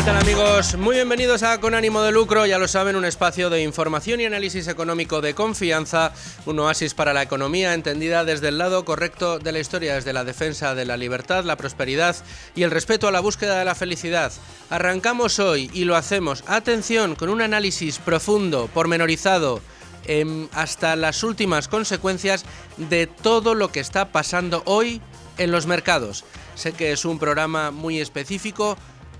¿Qué tal, amigos? Muy bienvenidos a Con Ánimo de Lucro, ya lo saben, un espacio de información y análisis económico de confianza, un oasis para la economía entendida desde el lado correcto de la historia, desde la defensa de la libertad, la prosperidad y el respeto a la búsqueda de la felicidad. Arrancamos hoy y lo hacemos, atención, con un análisis profundo, pormenorizado, hasta las últimas consecuencias de todo lo que está pasando hoy en los mercados. Sé que es un programa muy específico,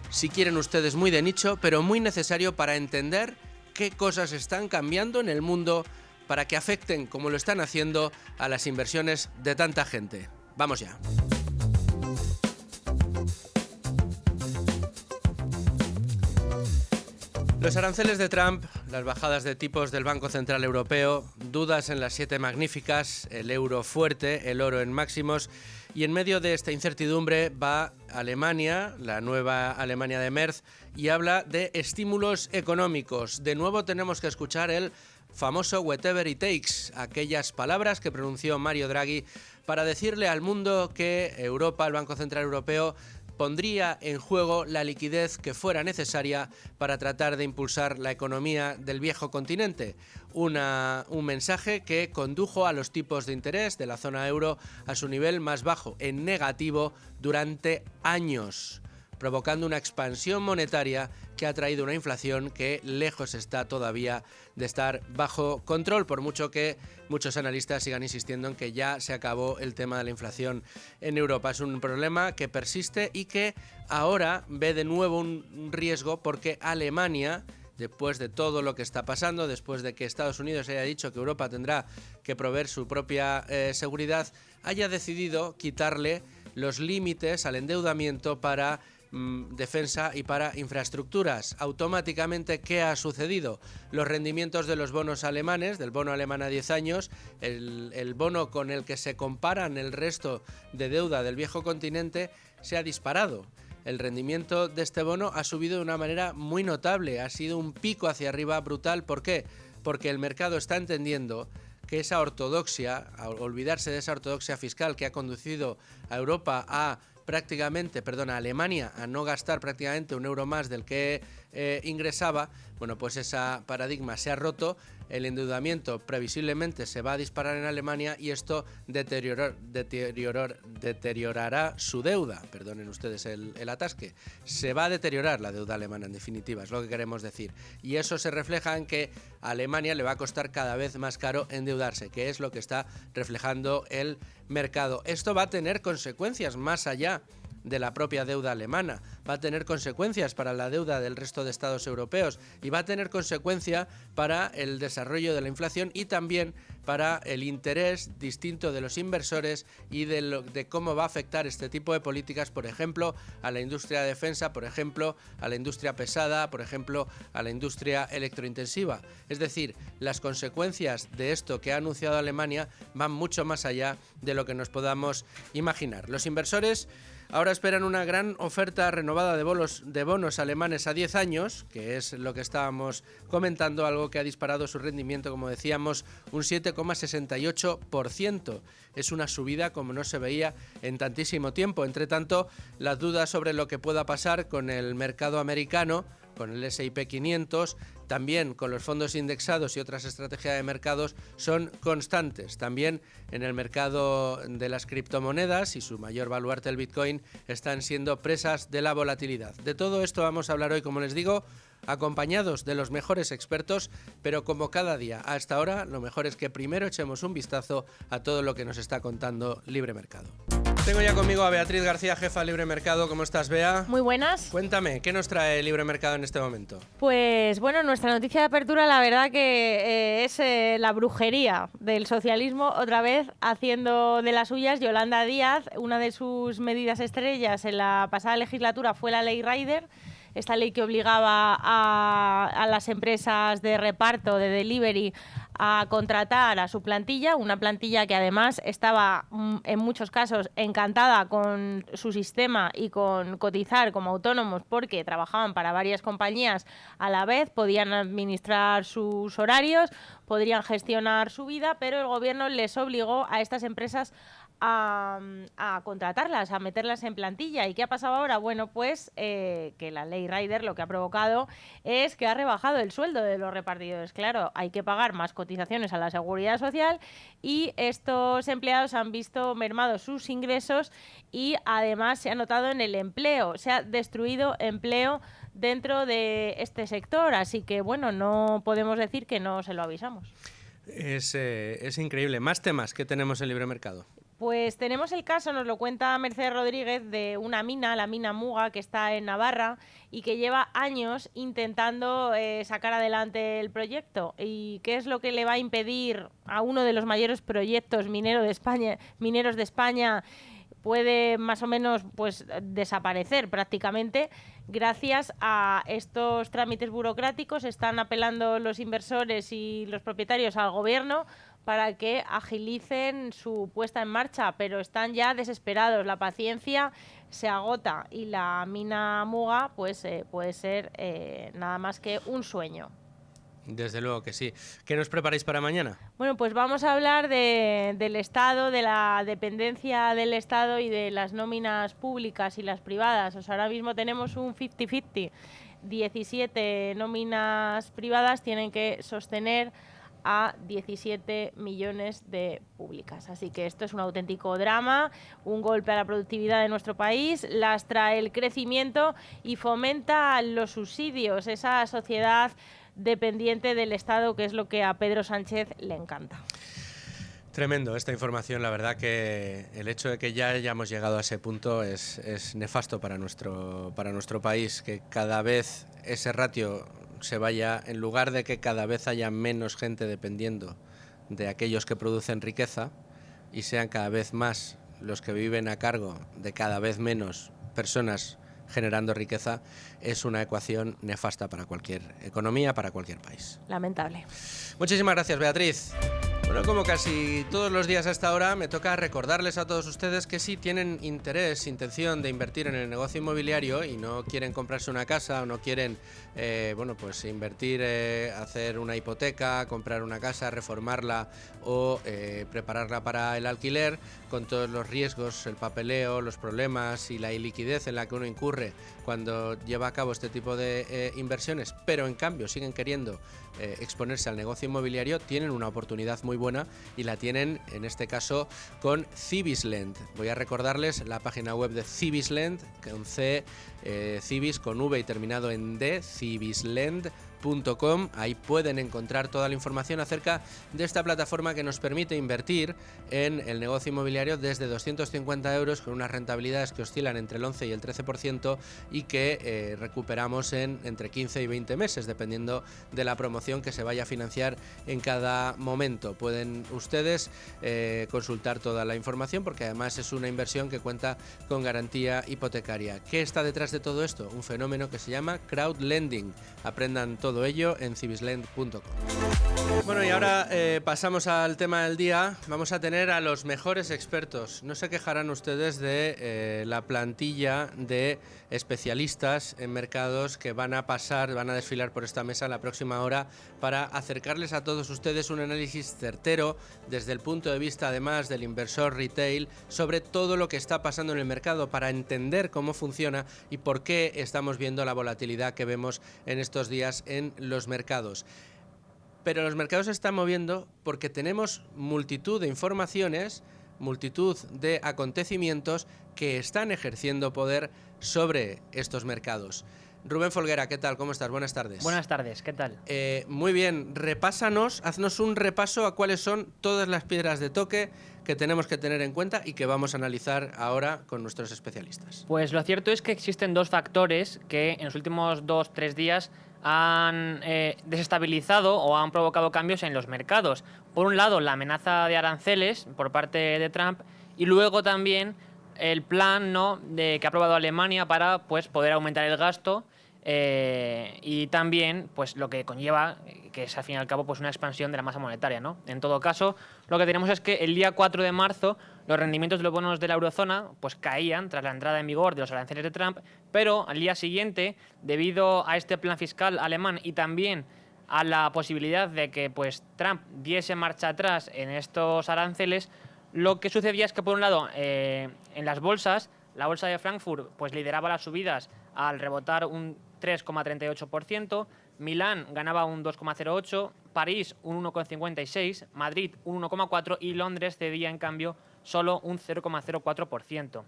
si quieren ustedes muy de nicho, pero muy necesario para entender qué cosas están cambiando en el mundo para que afecten, como lo están haciendo, a las inversiones de tanta gente. Vamos ya. Los aranceles de Trump, las bajadas de tipos del Banco Central Europeo, dudas en las 7 magníficas, el euro fuerte, el oro en máximos. Y en medio de esta incertidumbre va Alemania, la nueva Alemania de Merz, y habla de estímulos económicos. De nuevo tenemos que escuchar el famoso whatever it takes, aquellas palabras que pronunció Mario Draghi para decirle al mundo que Europa, el Banco Central Europeo, pondría en juego la liquidez que fuera necesaria para tratar de impulsar la economía del viejo continente. Un mensaje que condujo a los tipos de interés de la zona euro a su nivel más bajo, en negativo, durante años, provocando una expansión monetaria que ha traído una inflación que lejos está todavía de estar bajo control, por mucho que muchos analistas sigan insistiendo en que ya se acabó el tema de la inflación en Europa. Es un problema que persiste y que ahora ve de nuevo un riesgo porque Alemania, después de todo lo que está pasando, después de que Estados Unidos haya dicho que Europa tendrá que proveer su propia seguridad, haya decidido quitarle los límites al endeudamiento para defensa y para infraestructuras. Automáticamente, ¿qué ha sucedido? Los rendimientos de los bonos alemanes, del bono alemán a 10 años, el bono con el que se comparan el resto de deuda del viejo continente, se ha disparado. El rendimiento de este bono ha subido de una manera muy notable, ha sido un pico hacia arriba brutal. ¿Por qué? Porque el mercado está entendiendo que esa ortodoxia, a olvidarse de esa ortodoxia fiscal que ha conducido a Europa a Alemania a no gastar prácticamente un euro más del que ingresaba, bueno, pues ese paradigma se ha roto, el endeudamiento previsiblemente se va a disparar en Alemania y esto deteriorará su deuda, perdonen ustedes el atasque, se va a deteriorar la deuda alemana en definitiva, es lo que queremos decir, y eso se refleja en que a Alemania le va a costar cada vez más caro endeudarse, que es lo que está reflejando el mercado. Esto va a tener consecuencias más allá de la propia deuda alemana, va a tener consecuencias para la deuda del resto de estados europeos y va a tener consecuencia para el desarrollo de la inflación y también para el interés distinto de los inversores y de cómo va a afectar este tipo de políticas, por ejemplo, a la industria de defensa, por ejemplo, a la industria pesada, por ejemplo, a la industria electrointensiva. Es decir, las consecuencias de esto que ha anunciado Alemania van mucho más allá de lo que nos podamos imaginar. Los inversores ahora esperan una gran oferta renovada de bonos alemanes a 10 años, que es lo que estábamos comentando, algo que ha disparado su rendimiento, como decíamos, un 7,68%. Es una subida como no se veía en tantísimo tiempo. Entre tanto, las dudas sobre lo que pueda pasar con el mercado americano, con el S&P 500, también con los fondos indexados y otras estrategias de mercados son constantes. También en el mercado de las criptomonedas y su mayor baluarte, el Bitcoin, están siendo presas de la volatilidad. De todo esto vamos a hablar hoy, como les digo, acompañados de los mejores expertos, pero como cada día hasta ahora, lo mejor es que primero echemos un vistazo a todo lo que nos está contando Libre Mercado. Tengo ya conmigo a Beatriz García, jefa de Libre Mercado. ¿Cómo estás, Bea? Muy buenas. Cuéntame, ¿qué nos trae Libre Mercado en este momento? Pues bueno, nuestra noticia de apertura, la verdad que es la brujería del socialismo, otra vez haciendo de las suyas. Yolanda Díaz, una de sus medidas estrellas en la pasada legislatura fue la ley Rider, esta ley que obligaba a las empresas de reparto, de delivery, a contratar a su plantilla, una plantilla que además estaba en muchos casos encantada con su sistema y con cotizar como autónomos porque trabajaban para varias compañías a la vez, podían administrar sus horarios, podrían gestionar su vida, pero el gobierno les obligó a estas empresas a contratarlas, a meterlas en plantilla. ¿Y qué ha pasado ahora? Bueno, pues que la ley Rider lo que ha provocado es que ha rebajado el sueldo de los repartidores. Claro, hay que pagar más cotizaciones a la Seguridad Social y estos empleados han visto mermados sus ingresos y además se ha notado en el empleo. Se ha destruido empleo dentro de este sector, así que bueno, no podemos decir que no se lo avisamos. Es increíble. Más temas que tenemos en Libre Mercado. Pues tenemos el caso, nos lo cuenta Mercedes Rodríguez, de una mina, la mina Muga, que está en Navarra y que lleva años intentando sacar adelante el proyecto. ¿Y qué es lo que le va a impedir a uno de los mayores proyectos mineros de España puede más o menos pues desaparecer prácticamente gracias a estos trámites burocráticos? Están apelando los inversores y los propietarios al gobierno para que agilicen su puesta en marcha, pero están ya desesperados, la paciencia se agota y la mina Muga pues puede ser nada más que un sueño. Desde luego que sí. ¿Qué nos preparáis para mañana? Bueno, pues vamos a hablar del Estado, de la dependencia del Estado y de las nóminas públicas y las privadas. O sea, ahora mismo tenemos un 50-50. 17 nóminas privadas tienen que sostener a 17 millones de públicas. Así que esto es un auténtico drama, un golpe a la productividad de nuestro país, lastra el crecimiento y fomenta los subsidios, esa sociedad dependiente del Estado, que es lo que a Pedro Sánchez le encanta. Tremendo esta información, la verdad que el hecho de que ya hayamos llegado a ese punto es nefasto para nuestro país, que cada vez ese ratio se vaya, en lugar de que cada vez haya menos gente dependiendo de aquellos que producen riqueza y sean cada vez más los que viven a cargo de cada vez menos personas generando riqueza, es una ecuación nefasta para cualquier economía, para cualquier país. Lamentable. Muchísimas gracias, Beatriz. Bueno, como casi todos los días a esta hora, me toca recordarles a todos ustedes que si tienen intención de invertir en el negocio inmobiliario y no quieren comprarse una casa o no quieren, pues invertir, hacer una hipoteca, comprar una casa, reformarla o prepararla para el alquiler, con todos los riesgos, el papeleo, los problemas y la iliquidez en la que uno incurre cuando lleva a cabo este tipo de inversiones, pero en cambio siguen queriendo exponerse al negocio inmobiliario, tienen una oportunidad muy buena y la tienen en este caso con Cibislend. Voy a recordarles la página web de Cibislend, con C, Cibis con V y terminado en D, cibislend.com. Ahí pueden encontrar toda la información acerca de esta plataforma que nos permite invertir en el negocio inmobiliario desde 250 euros con unas rentabilidades que oscilan entre el 11 y el 13% y que recuperamos en entre 15 y 20 meses, dependiendo de la promoción que se vaya a financiar en cada momento. Pueden ustedes consultar toda la información porque además es una inversión que cuenta con garantía hipotecaria. ¿Qué está detrás de todo esto? Un fenómeno que se llama crowdlending. Aprendan todo ello en cibislend.com. Bueno, y ahora pasamos al tema del día. Vamos a tener a los mejores expertos. No se quejarán ustedes de la plantilla de especialistas en mercados que van a desfilar por esta mesa la próxima hora para acercarles a todos ustedes un análisis certero desde el punto de vista además del inversor retail sobre todo lo que está pasando en el mercado para entender cómo funciona y por qué estamos viendo la volatilidad que vemos en estos días en los mercados. Pero los mercados se están moviendo porque tenemos multitud de informaciones, multitud de acontecimientos que están ejerciendo poder sobre estos mercados. Rubén Folguera, ¿qué tal? ¿Cómo estás? Buenas tardes. Buenas tardes, ¿qué tal? Muy bien, haznos un repaso a cuáles son todas las piedras de toque que tenemos que tener en cuenta y que vamos a analizar ahora con nuestros especialistas. Pues lo cierto es que existen dos factores que en los últimos 2-3 días han desestabilizado o han provocado cambios en los mercados. Por un lado, la amenaza de aranceles por parte de Trump y luego también el plan que ha aprobado Alemania para poder aumentar el gasto y también lo que conlleva, que es al fin y al cabo una expansión de la masa monetaria, ¿no? En todo caso, lo que tenemos es que el día 4 de marzo los rendimientos de los bonos de la eurozona caían tras la entrada en vigor de los aranceles de Trump, pero al día siguiente, debido a este plan fiscal alemán y también a la posibilidad de que Trump diese marcha atrás en estos aranceles, Lo que sucedía es que, por un lado, en las bolsas, la bolsa de Frankfurt pues lideraba las subidas al rebotar un 3,38%, Milán ganaba un 2,08%, París un 1,56%, Madrid un 1,4% y Londres cedía, en cambio, solo un 0,04%.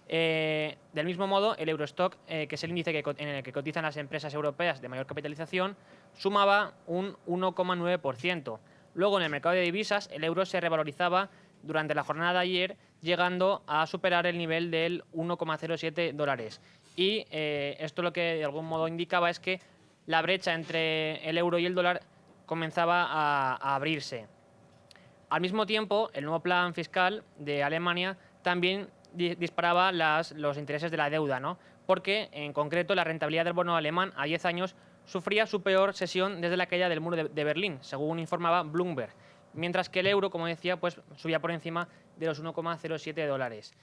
Del mismo modo, el Eurostock, que es el índice en el que cotizan las empresas europeas de mayor capitalización, sumaba un 1,9%. Luego, en el mercado de divisas, el euro se revalorizaba durante la jornada de ayer, llegando a superar el nivel del 1,07 dólares. Y esto lo que de algún modo indicaba es que la brecha entre el euro y el dólar comenzaba a abrirse. Al mismo tiempo, el nuevo plan fiscal de Alemania también disparaba los intereses de la deuda, ¿no? Porque, en concreto, la rentabilidad del bono alemán a 10 años sufría su peor sesión desde la caída del muro de Berlín, según informaba Bloomberg, mientras que el euro, como decía, pues subía por encima de los 1,07 dólares.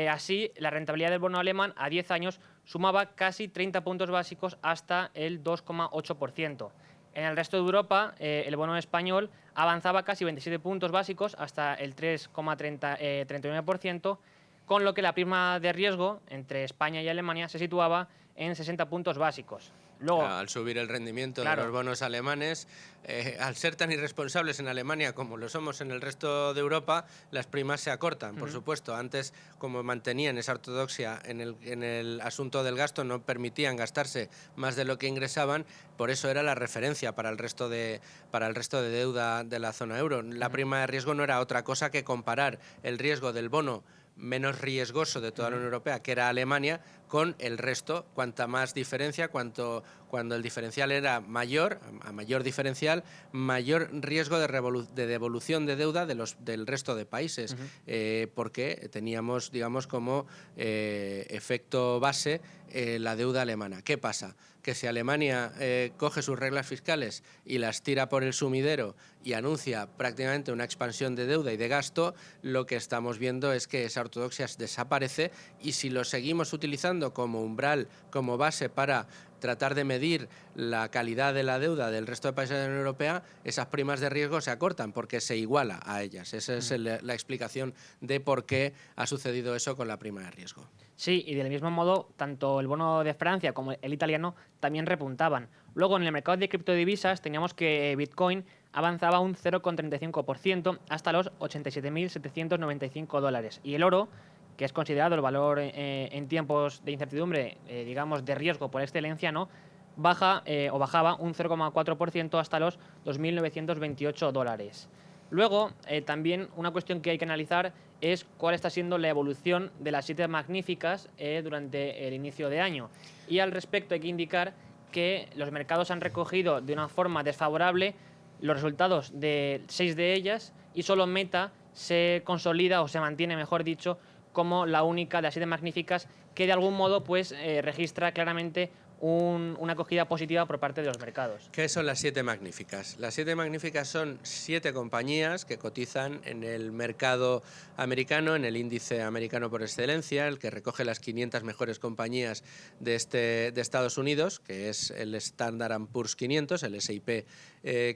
Así, la rentabilidad del bono alemán a 10 años sumaba casi 30 puntos básicos hasta el 2,8%. En el resto de Europa, el bono español avanzaba casi 27 puntos básicos hasta el 3,39%, con lo que la prima de riesgo entre España y Alemania se situaba en 60 puntos básicos. Luego, al subir el rendimiento claro, de los bonos alemanes, al ser tan irresponsables en Alemania como lo somos en el resto de Europa, las primas se acortan, por supuesto. Antes, como mantenían esa ortodoxia en el asunto del gasto, no permitían gastarse más de lo que ingresaban, por eso era la referencia para el resto de deuda de la zona euro. La prima de riesgo no era otra cosa que comparar el riesgo del bono menos riesgoso de toda la Unión Europea, que era Alemania, con el resto. Cuanta más diferencia, cuando el diferencial era mayor, a mayor diferencial, mayor riesgo de devolución de deuda del resto de países, porque teníamos, digamos, como efecto base la deuda alemana. ¿Qué pasa? Que si Alemania coge sus reglas fiscales y las tira por el sumidero y anuncia prácticamente una expansión de deuda y de gasto, lo que estamos viendo es que esa ortodoxia desaparece, y si lo seguimos utilizando como umbral, como base para tratar de medir la calidad de la deuda del resto de países de la Unión Europea, esas primas de riesgo se acortan porque se iguala a ellas. Esa es la explicación de por qué ha sucedido eso con la prima de riesgo. Sí, y del mismo modo, tanto el bono de Francia como el italiano también repuntaban. Luego, en el mercado de criptodivisas, teníamos que Bitcoin avanzaba un 0,35% hasta los 87.795 dólares. Y el oro, que es considerado el valor en tiempos de incertidumbre, digamos, de riesgo por excelencia, ¿no?, bajaba un 0,4% hasta los 2.928 dólares. Luego, también una cuestión que hay que analizar es cuál está siendo la evolución de las 7 magníficas durante el inicio de año. Y al respecto hay que indicar que los mercados han recogido de una forma desfavorable los resultados de 6 de ellas, y solo Meta se consolida, o se mantiene, mejor dicho, como la única de las 7 magníficas que de algún modo pues registra claramente una acogida positiva por parte de los mercados. ¿Qué son las 7 magníficas? Las 7 magníficas son 7 compañías que cotizan en el mercado americano, en el índice americano por excelencia, el que recoge las 500 mejores compañías de Estados Unidos, que es el Standard & Poor's 500, el S&P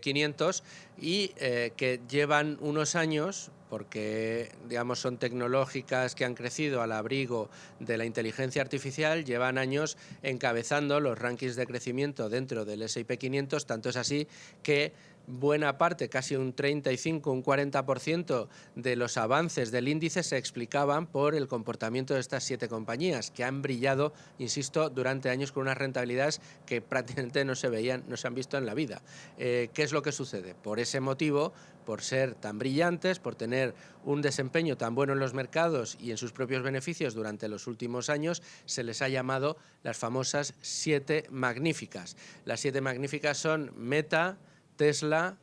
500, y que llevan unos años, porque digamos son tecnológicas que han crecido al abrigo de la inteligencia artificial, llevan años encabezando los rankings de crecimiento dentro del S&P 500, tanto es así que buena parte, casi un 35, un 40% de los avances del índice se explicaban por el comportamiento de estas 7 compañías, que han brillado, insisto, durante años con unas rentabilidades que prácticamente no se han visto en la vida. ¿Qué es lo que sucede? Por ese motivo, por ser tan brillantes, por tener un desempeño tan bueno en los mercados y en sus propios beneficios durante los últimos años, se les ha llamado las famosas 7 magníficas. Las 7 magníficas son Meta, Tesla,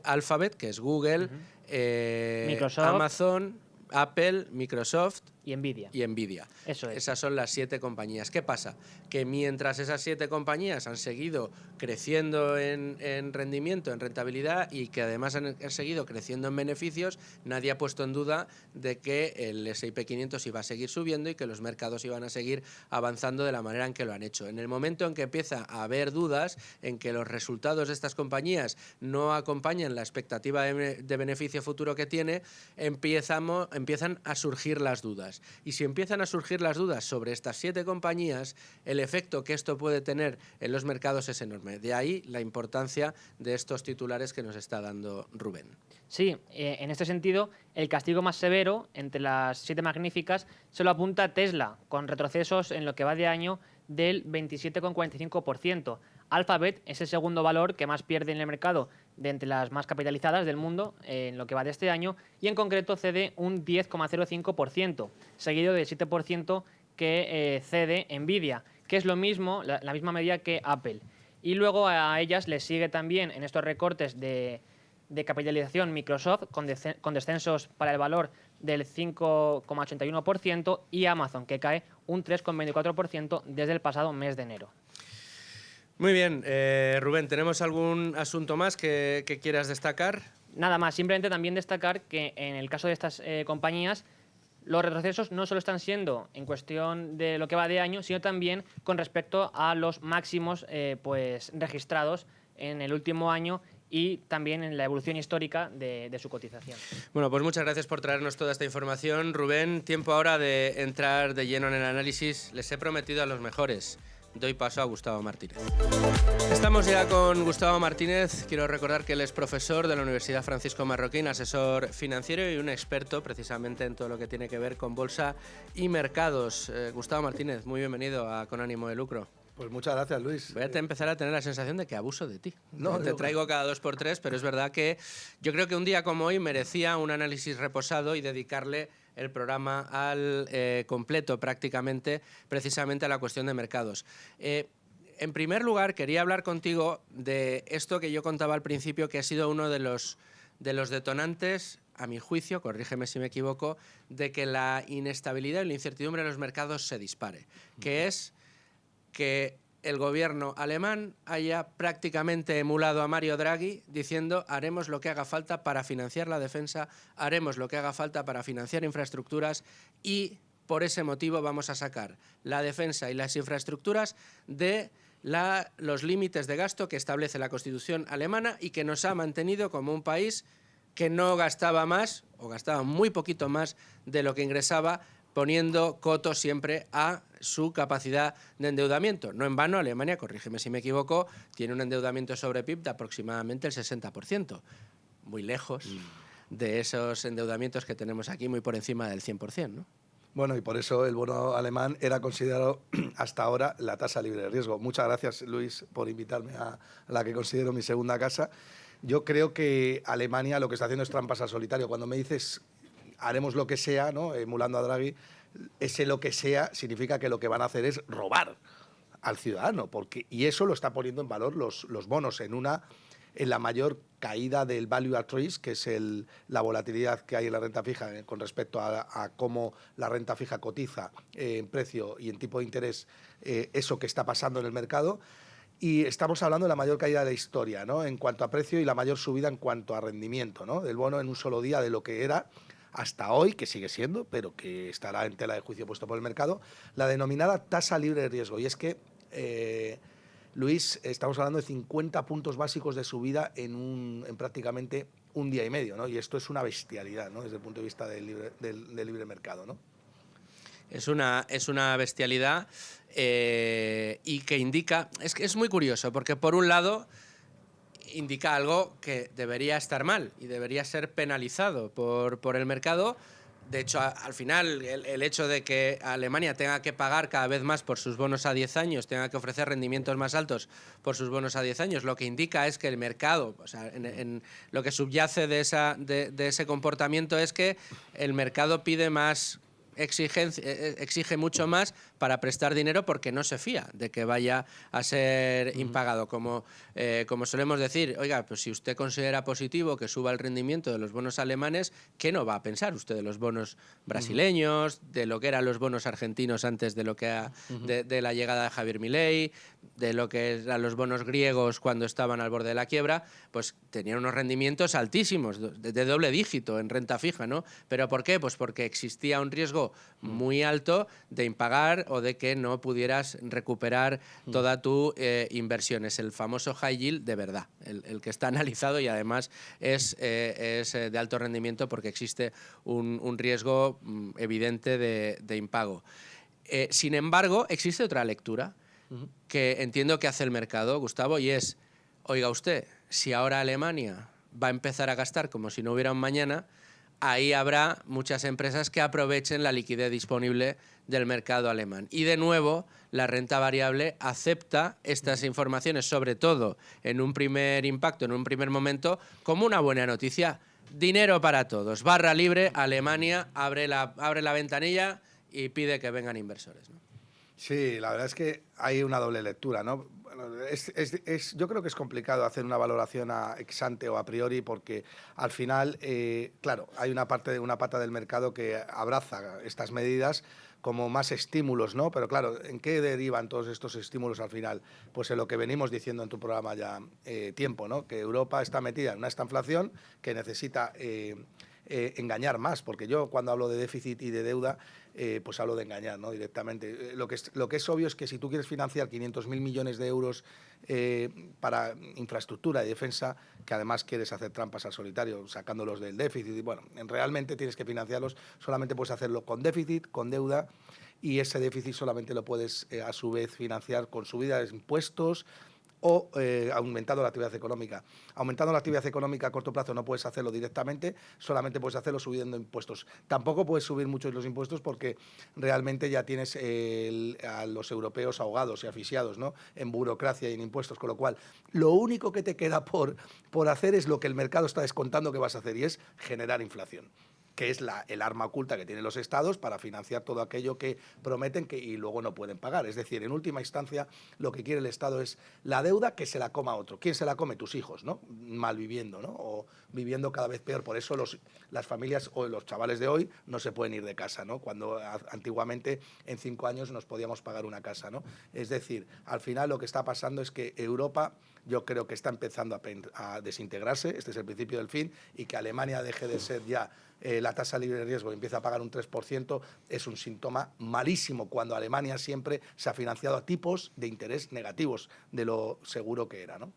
Alphabet, que es Google, Microsoft, Amazon, Apple, Microsoft, y Nvidia. Y Nvidia. Eso es. Esas son las 7 compañías. ¿Qué pasa? Que mientras esas 7 compañías han seguido creciendo en rendimiento, en rentabilidad, y que además han seguido creciendo en beneficios, nadie ha puesto en duda de que el S&P 500 iba a seguir subiendo y que los mercados iban a seguir avanzando de la manera en que lo han hecho. En el momento en que empieza a haber dudas, en que los resultados de estas compañías no acompañan la expectativa de beneficio futuro que tiene, empiezan a surgir las dudas. Y si empiezan a surgir las dudas sobre estas 7 compañías, el efecto que esto puede tener en los mercados es enorme. De ahí la importancia de estos titulares que nos está dando Rubén. Sí, en este sentido, el castigo más severo entre las 7 magníficas se lo apunta Tesla, con retrocesos en lo que va de año del 27,45%. Alphabet es el segundo valor que más pierde en el mercado de entre las más capitalizadas del mundo en lo que va de este año, y en concreto cede un 10,05%, seguido del 7% que cede Nvidia, que es lo mismo, la misma medida que Apple. Y luego a ellas les sigue también en estos recortes de capitalización Microsoft, con descensos para el valor del 5,81%, y Amazon, que cae un 3,24% desde el pasado mes de enero. Muy bien, Rubén, ¿tenemos algún asunto más que quieras destacar? Nada más, simplemente también destacar que en el caso de estas compañías, los retrocesos no solo están siendo en cuestión de lo que va de año, sino también con respecto a los máximos registrados en el último año y también en la evolución histórica de su cotización. Bueno, pues muchas gracias por traernos toda esta información, Rubén. Tiempo ahora de entrar de lleno en el análisis. Les he prometido a los mejores. Doy paso a Gustavo Martínez. Estamos ya con Gustavo Martínez. Quiero recordar que él es profesor de la Universidad Francisco Marroquín, asesor financiero y un experto precisamente en todo lo que tiene que ver con bolsa y mercados. Gustavo Martínez, muy bienvenido a Con Ánimo de Lucro. Pues muchas gracias, Luis. Voy a empezar a tener la sensación de que abuso de ti. No, te traigo cada 2 por 3, pero es verdad que yo creo que un día como hoy merecía un análisis reposado y dedicarle el programa al completo prácticamente, precisamente a la cuestión de mercados. En primer lugar, quería hablar contigo de esto que yo contaba al principio, que ha sido uno de los detonantes, a mi juicio, corrígeme si me equivoco, de que la inestabilidad y la incertidumbre en los mercados se dispare, que es que el gobierno alemán haya prácticamente emulado a Mario Draghi diciendo haremos lo que haga falta para financiar la defensa, haremos lo que haga falta para financiar infraestructuras y por ese motivo vamos a sacar la defensa y las infraestructuras de los límites de gasto que establece la Constitución alemana y que nos ha mantenido como un país que no gastaba más o gastaba muy poquito más de lo que ingresaba, poniendo coto siempre a su capacidad de endeudamiento. No en vano, Alemania, corrígeme si me equivoco, tiene un endeudamiento sobre PIB de aproximadamente el 60%, muy lejos de esos endeudamientos que tenemos aquí, muy por encima del 100%, ¿no? Bueno, y por eso el bono alemán era considerado hasta ahora la tasa libre de riesgo. Muchas gracias, Luis, por invitarme a la que considero mi segunda casa. Yo creo que Alemania lo que está haciendo es trampas al solitario. Cuando me dices haremos lo que sea, ¿no?, emulando a Draghi, ese lo que sea significa que lo que van a hacer es robar al ciudadano, y eso lo está poniendo en valor los bonos en la mayor caída del value at risk, que es la volatilidad que hay en la renta fija con respecto a cómo la renta fija cotiza en precio y en tipo de interés, eso que está pasando en el mercado. Y estamos hablando de la mayor caída de la historia, ¿no?, en cuanto a precio, y la mayor subida en cuanto a rendimiento, ¿no?, del bono en un solo día de lo que era hasta hoy, que sigue siendo, pero que estará en tela de juicio puesto por el mercado, la denominada tasa libre de riesgo. Y es que, Luis, estamos hablando de 50 puntos básicos de subida en prácticamente un día y medio, ¿no? Y esto es una bestialidad, ¿no?, desde el punto de vista del libre mercado, ¿no? Es una bestialidad y que indica... Es muy curioso, porque por un lado indica algo que debería estar mal y debería ser penalizado por el mercado. De hecho, al final, el hecho de que Alemania tenga que pagar cada vez más por sus bonos a 10 años, tenga que ofrecer rendimientos más altos por sus bonos a 10 años, lo que indica es que el mercado, o sea, en lo que subyace de ese comportamiento es que el mercado pide más exige mucho más para prestar dinero porque no se fía de que vaya a ser impagado. Como solemos decir, oiga, pues si usted considera positivo que suba el rendimiento de los bonos alemanes, ¿qué no va a pensar usted de los bonos brasileños, de lo que eran los bonos argentinos antes de de la llegada de Javier Milei, de lo que eran los bonos griegos cuando estaban al borde de la quiebra? Pues tenían unos rendimientos altísimos, de doble dígito en renta fija, ¿no? ¿Pero por qué? Pues porque existía un riesgo muy alto de impagar o de que no pudieras recuperar toda tu inversión. Es el famoso high yield de verdad, el que está analizado, y además es de alto rendimiento porque existe un riesgo evidente de impago. Sin embargo, existe otra lectura que entiendo que hace el mercado, Gustavo, y es, oiga usted, si ahora Alemania va a empezar a gastar como si no hubiera un mañana, ahí habrá muchas empresas que aprovechen la liquidez disponible del mercado alemán. Y de nuevo, la renta variable acepta estas informaciones, sobre todo en un primer impacto, en un primer momento, como una buena noticia. Dinero para todos. Barra libre, Alemania abre la ventanilla y pide que vengan inversores, ¿no? Sí, la verdad es que hay una doble lectura, ¿no? Bueno, yo creo que es complicado hacer una valoración ex ante o a priori porque al final, claro, hay una pata del mercado que abraza estas medidas como más estímulos, ¿no? Pero claro, ¿en qué derivan todos estos estímulos al final? Pues en lo que venimos diciendo en tu programa ya tiempo, ¿no? Que Europa está metida en una estanflación que necesita engañar más, porque yo cuando hablo de déficit y de deuda, pues hablo de engañar, ¿no? Directamente. Lo que es obvio es que si tú quieres financiar 500.000 millones de euros para infraestructura y defensa, que además quieres hacer trampas al solitario, sacándolos del déficit, y bueno, realmente tienes que financiarlos, solamente puedes hacerlo con déficit, con deuda, y ese déficit solamente lo puedes a su vez financiar con subida de impuestos o aumentando la actividad económica. Aumentando la actividad económica a corto plazo no puedes hacerlo directamente, solamente puedes hacerlo subiendo impuestos. Tampoco puedes subir mucho los impuestos porque realmente ya tienes a los europeos ahogados y asfixiados, ¿no? En burocracia y en impuestos, con lo cual lo único que te queda por hacer es lo que el mercado está descontando que vas a hacer, y es generar inflación, que es el arma oculta que tienen los estados para financiar todo aquello que prometen y luego no pueden pagar. Es decir, en última instancia, lo que quiere el Estado es la deuda que se la coma otro. ¿Quién se la come? Tus hijos, ¿no? Malviviendo, ¿no? O viviendo cada vez peor. Por eso las familias o los chavales de hoy no se pueden ir de casa, ¿no? Cuando antiguamente en 5 años nos podíamos pagar una casa, ¿no? Es decir, al final lo que está pasando es que Europa, yo creo que está empezando a desintegrarse, este es el principio del fin, y que Alemania deje de ser ya la tasa libre de riesgo y empieza a pagar un 3%, es un síntoma malísimo, cuando Alemania siempre se ha financiado a tipos de interés negativos de lo seguro que era, ¿no?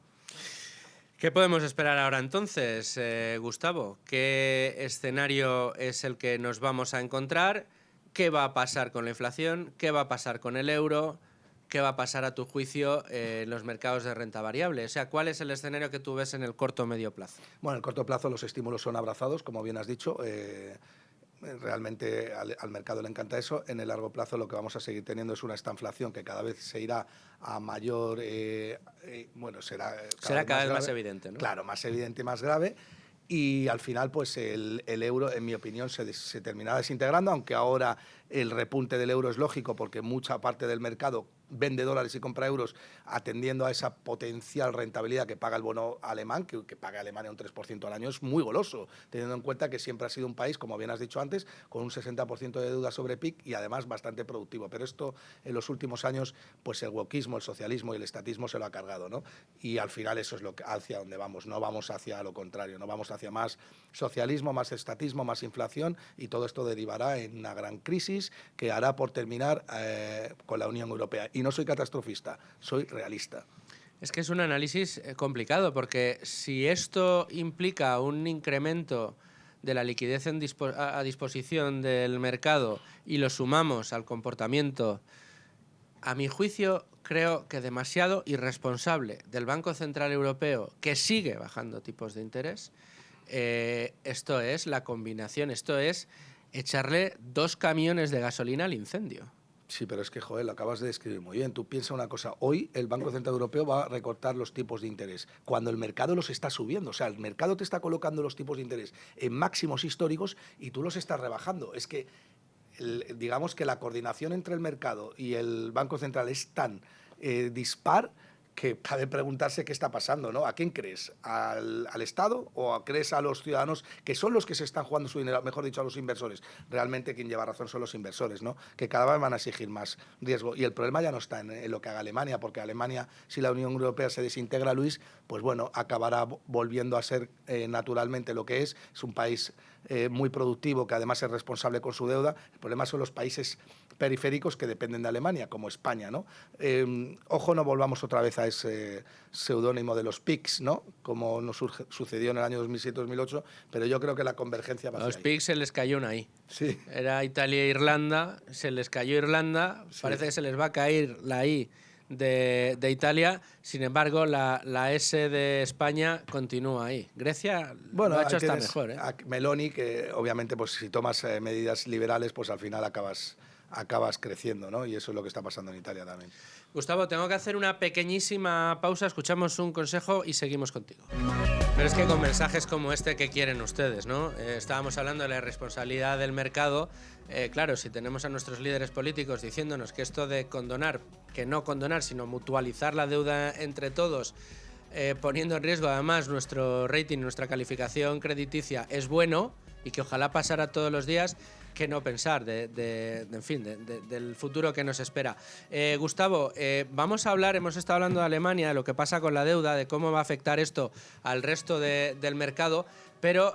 ¿Qué podemos esperar ahora entonces, Gustavo? ¿Qué escenario es el que nos vamos a encontrar? ¿Qué va a pasar con la inflación? ¿Qué va a pasar con el euro? ¿Qué va a pasar, a tu juicio, en los mercados de renta variable? O sea, ¿cuál es el escenario que tú ves en el corto o medio plazo? Bueno, en el corto plazo los estímulos son abrazados, como bien has dicho. Realmente al mercado le encanta eso. En el largo plazo lo que vamos a seguir teniendo es una estanflación que cada vez se irá a mayor... será cada vez más evidente, ¿no? Claro, más evidente y más grave. Y al final, pues el euro, en mi opinión, se terminará desintegrando, aunque ahora el repunte del euro es lógico porque mucha parte del mercado vende dólares y compra euros atendiendo a esa potencial rentabilidad que paga el bono alemán, que paga Alemania un 3% al año, es muy goloso, teniendo en cuenta que siempre ha sido un país, como bien has dicho antes, con un 60% de deuda sobre PIB y además bastante productivo. Pero esto en los últimos años, pues el wokismo, el socialismo y el estatismo se lo ha cargado, ¿no? Y al final eso es hacia donde vamos, no vamos hacia lo contrario, no vamos hacia más socialismo, más estatismo, más inflación, y todo esto derivará en una gran crisis que hará por terminar con la Unión Europea. Y no soy catastrofista, soy realista. Es que es un análisis complicado, porque si esto implica un incremento de la liquidez a disposición del mercado y lo sumamos al comportamiento, a mi juicio, creo que demasiado irresponsable del Banco Central Europeo, que sigue bajando tipos de interés, esto es la combinación, esto es echarle 2 camiones de gasolina al incendio. Sí, pero es que, joder, lo acabas de describir muy bien. Tú piensa una cosa, hoy el Banco Central Europeo va a recortar los tipos de interés, cuando el mercado los está subiendo. O sea, el mercado te está colocando los tipos de interés en máximos históricos y tú los estás rebajando. Es que digamos que la coordinación entre el mercado y el Banco Central es tan dispar que cabe preguntarse qué está pasando, ¿no? ¿A quién crees? ¿Al Estado o crees a los ciudadanos, que son los que se están jugando su dinero, mejor dicho, a los inversores? Realmente quien lleva razón son los inversores, ¿no? Que cada vez van a exigir más riesgo. Y el problema ya no está en lo que haga Alemania, porque Alemania, si la Unión Europea se desintegra, Luis, pues bueno, acabará volviendo a ser naturalmente lo que es un país muy productivo, que además es responsable con su deuda. El problema son los países periféricos que dependen de Alemania, como España, ¿no? Ojo, no volvamos otra vez a ese seudónimo de los PICs, ¿no? Como nos sucedió en el año 2007-2008, pero yo creo que la convergencia va a ser Los PICs se les cayó una I. Sí. Era Italia e Irlanda, se les cayó Irlanda, Sí. parece que se les va a caer la I de Italia, sin embargo la S de España continúa ahí. Grecia Bueno, lo ha hecho hasta mejor, ¿eh? a Meloni, que obviamente pues si tomas medidas liberales, pues al final acabas creciendo, ¿no? Y eso es lo que está pasando en Italia también. Gustavo, tengo que hacer una pequeñísima pausa, escuchamos un consejo y seguimos contigo. Pero es que con mensajes como este, ¿qué quieren ustedes, no? Estábamos hablando de la irresponsabilidad del mercado. Claro, si tenemos a nuestros líderes políticos diciéndonos que esto de condonar, que no condonar, sino mutualizar la deuda entre todos, poniendo en riesgo además nuestro rating, nuestra calificación crediticia, es bueno y que ojalá pasara todos los días, que no pensar en fin, del futuro que nos espera. Gustavo, vamos a hablar, hemos estado hablando de Alemania, de lo que pasa con la deuda, de cómo va a afectar esto al resto del mercado, pero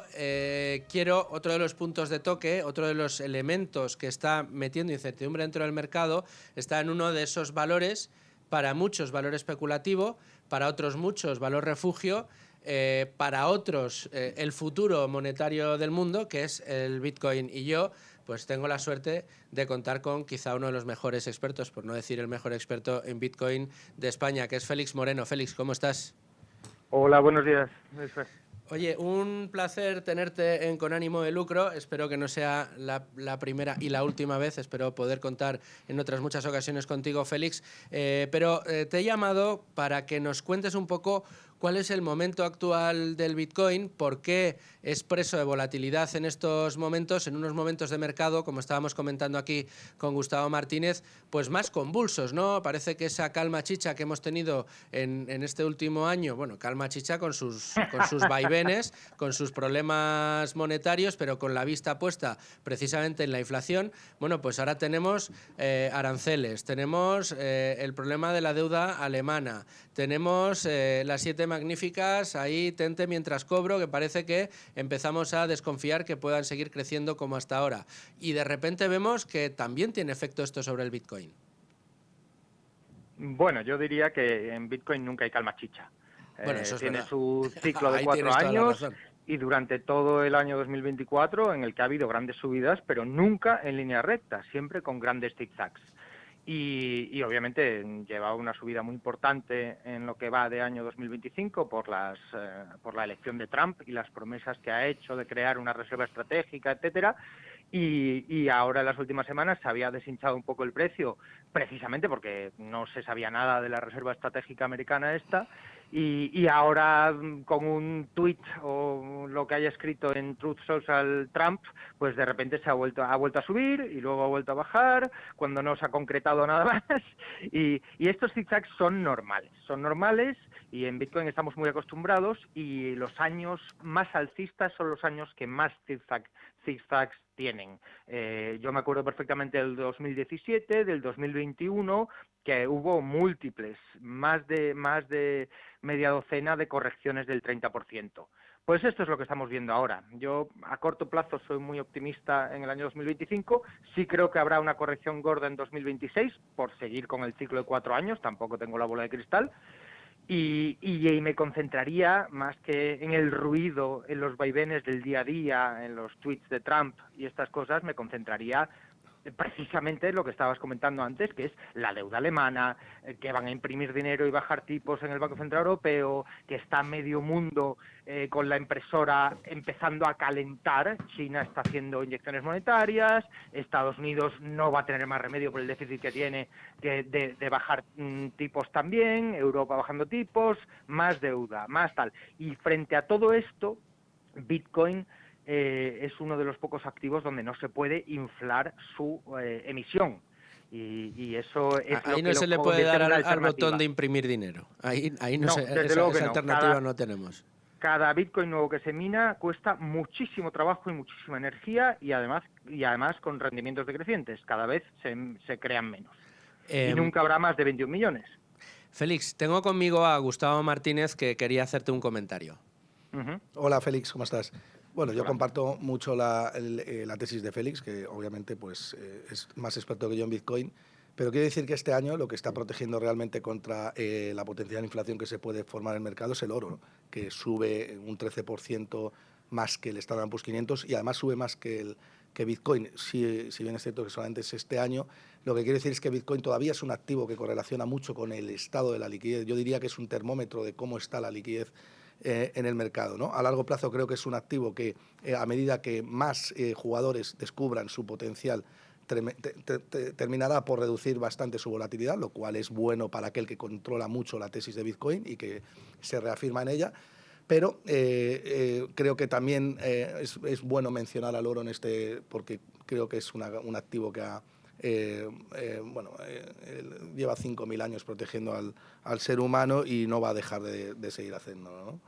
quiero otro de los puntos de toque, otro de los elementos que está metiendo incertidumbre dentro del mercado, está en uno de esos valores, para muchos valor especulativo, para otros muchos valor refugio, para otros el futuro monetario del mundo, que es el Bitcoin. Y yo pues tengo la suerte de contar con quizá uno de los mejores expertos, por no decir el mejor experto en Bitcoin de España, que es Félix Moreno. Félix, ¿cómo estás? Hola, buenos días. Oye, un placer tenerte en Con Ánimo de Lucro. Espero que no sea la primera y la última vez. Espero poder contar en otras muchas ocasiones contigo, Félix. Pero te he llamado para que nos cuentes un poco cuál es el momento actual del Bitcoin, por qué es preso de volatilidad en estos momentos, en unos momentos de mercado, como estábamos comentando aquí con Gustavo Martínez, pues más convulsos, ¿no? Parece que esa calma chicha que hemos tenido en este último año, bueno, calma chicha con sus vaivenes, con sus problemas monetarios, pero con la vista puesta precisamente en la inflación, bueno, pues ahora tenemos aranceles, tenemos el problema de la deuda alemana, tenemos las 7 magníficas, ahí tente mientras cobro, que parece que empezamos a desconfiar que puedan seguir creciendo como hasta ahora. Y de repente vemos que también tiene efecto esto sobre el Bitcoin. Bueno, yo diría que en Bitcoin nunca hay calma chicha. Bueno, eso es tiene verdad. su ciclo de 4 años y durante todo el año 2024 en el que ha habido grandes subidas, pero nunca en línea recta, siempre con grandes zigzags. Y obviamente lleva una subida muy importante en lo que va de año 2025 por la elección de Trump y las promesas que ha hecho de crear una reserva estratégica, etcétera. Y ahora en las últimas semanas se había deshinchado un poco el precio, precisamente porque no se sabía nada de la reserva estratégica americana esta. Y ahora con un tuit o lo que haya escrito en Truth Social Trump, pues de repente ha vuelto a subir y luego ha vuelto a bajar cuando no se ha concretado nada más. Y estos zigzags son normales y en Bitcoin estamos muy acostumbrados y los años más alcistas son los años que más zigzags tienen. Yo me acuerdo perfectamente del 2017, del 2021, que hubo múltiples, más de media docena de correcciones del 30%. Pues esto es lo que estamos viendo ahora. Yo a corto plazo soy muy optimista en el año 2025. Sí creo que habrá una corrección gorda en 2026 por seguir con el ciclo de 4 años. Tampoco tengo la bola de cristal. Y me concentraría más que en el ruido, en los vaivenes del día a día, en los tweets de Trump y estas cosas, me concentraría precisamente lo que estabas comentando antes, que es la deuda alemana, que van a imprimir dinero y bajar tipos en el Banco Central Europeo, que está medio mundo con la impresora empezando a calentar, China está haciendo inyecciones monetarias, Estados Unidos no va a tener más remedio por el déficit que tiene de bajar tipos también, Europa bajando tipos, más deuda, más tal. Y frente a todo esto, Bitcoin es uno de los pocos activos donde no se puede inflar su emisión. Y eso es ahí lo no que se le lo puede convierte dar en una al botón alternativa. de imprimir dinero. Ahí no, No, desde luego que esa no. alternativa no tenemos. Cada Bitcoin nuevo que se mina cuesta muchísimo trabajo y muchísima energía y además con rendimientos decrecientes. Cada vez se crean menos. Y nunca habrá más de 21 millones. Félix, tengo conmigo a Gustavo Martínez que quería hacerte un comentario. Hola Félix, ¿cómo estás? Bueno, yo Hola. comparto mucho la tesis de Félix, que obviamente pues, es más experto que yo en Bitcoin, pero quiero decir que este año lo que está protegiendo realmente contra la potencial inflación que se puede formar en el mercado es el oro, ¿no? Que sube un 13% más que el Standard & Poor's 500 y además sube más que Bitcoin. Si bien es cierto que solamente es este año, lo que quiero decir es que Bitcoin todavía es un activo que correlaciona mucho con el estado de la liquidez. Yo diría que es un termómetro de cómo está la liquidez en el mercado, ¿no? A largo plazo creo que es un activo que a medida que más jugadores descubran su potencial terminará por reducir bastante su volatilidad, lo cual es bueno para aquel que controla mucho la tesis de Bitcoin y que se reafirma en ella. Pero creo que también es bueno mencionar al oro porque creo que es un activo que lleva 5.000 años protegiendo al ser humano y no va a dejar de seguir haciéndolo, ¿no?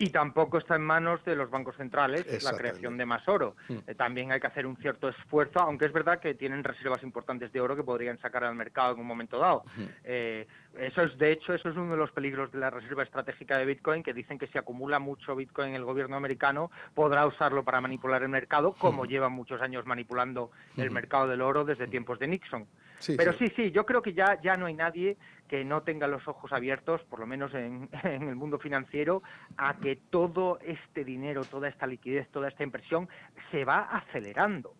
Y tampoco está en manos de los bancos centrales la creación de más oro. También hay que hacer un cierto esfuerzo, aunque es verdad que tienen reservas importantes de oro que podrían sacar al mercado en un momento dado. Eso es uno de los peligros de la reserva estratégica de Bitcoin, que dicen que si acumula mucho Bitcoin el gobierno americano, podrá usarlo para manipular el mercado, como llevan muchos años manipulando el mercado del oro desde tiempos de Nixon. Pero sí, yo creo que ya no hay nadie que no tenga los ojos abiertos, por lo menos en el mundo financiero, a que todo este dinero, toda esta liquidez, toda esta inversión se va acelerando.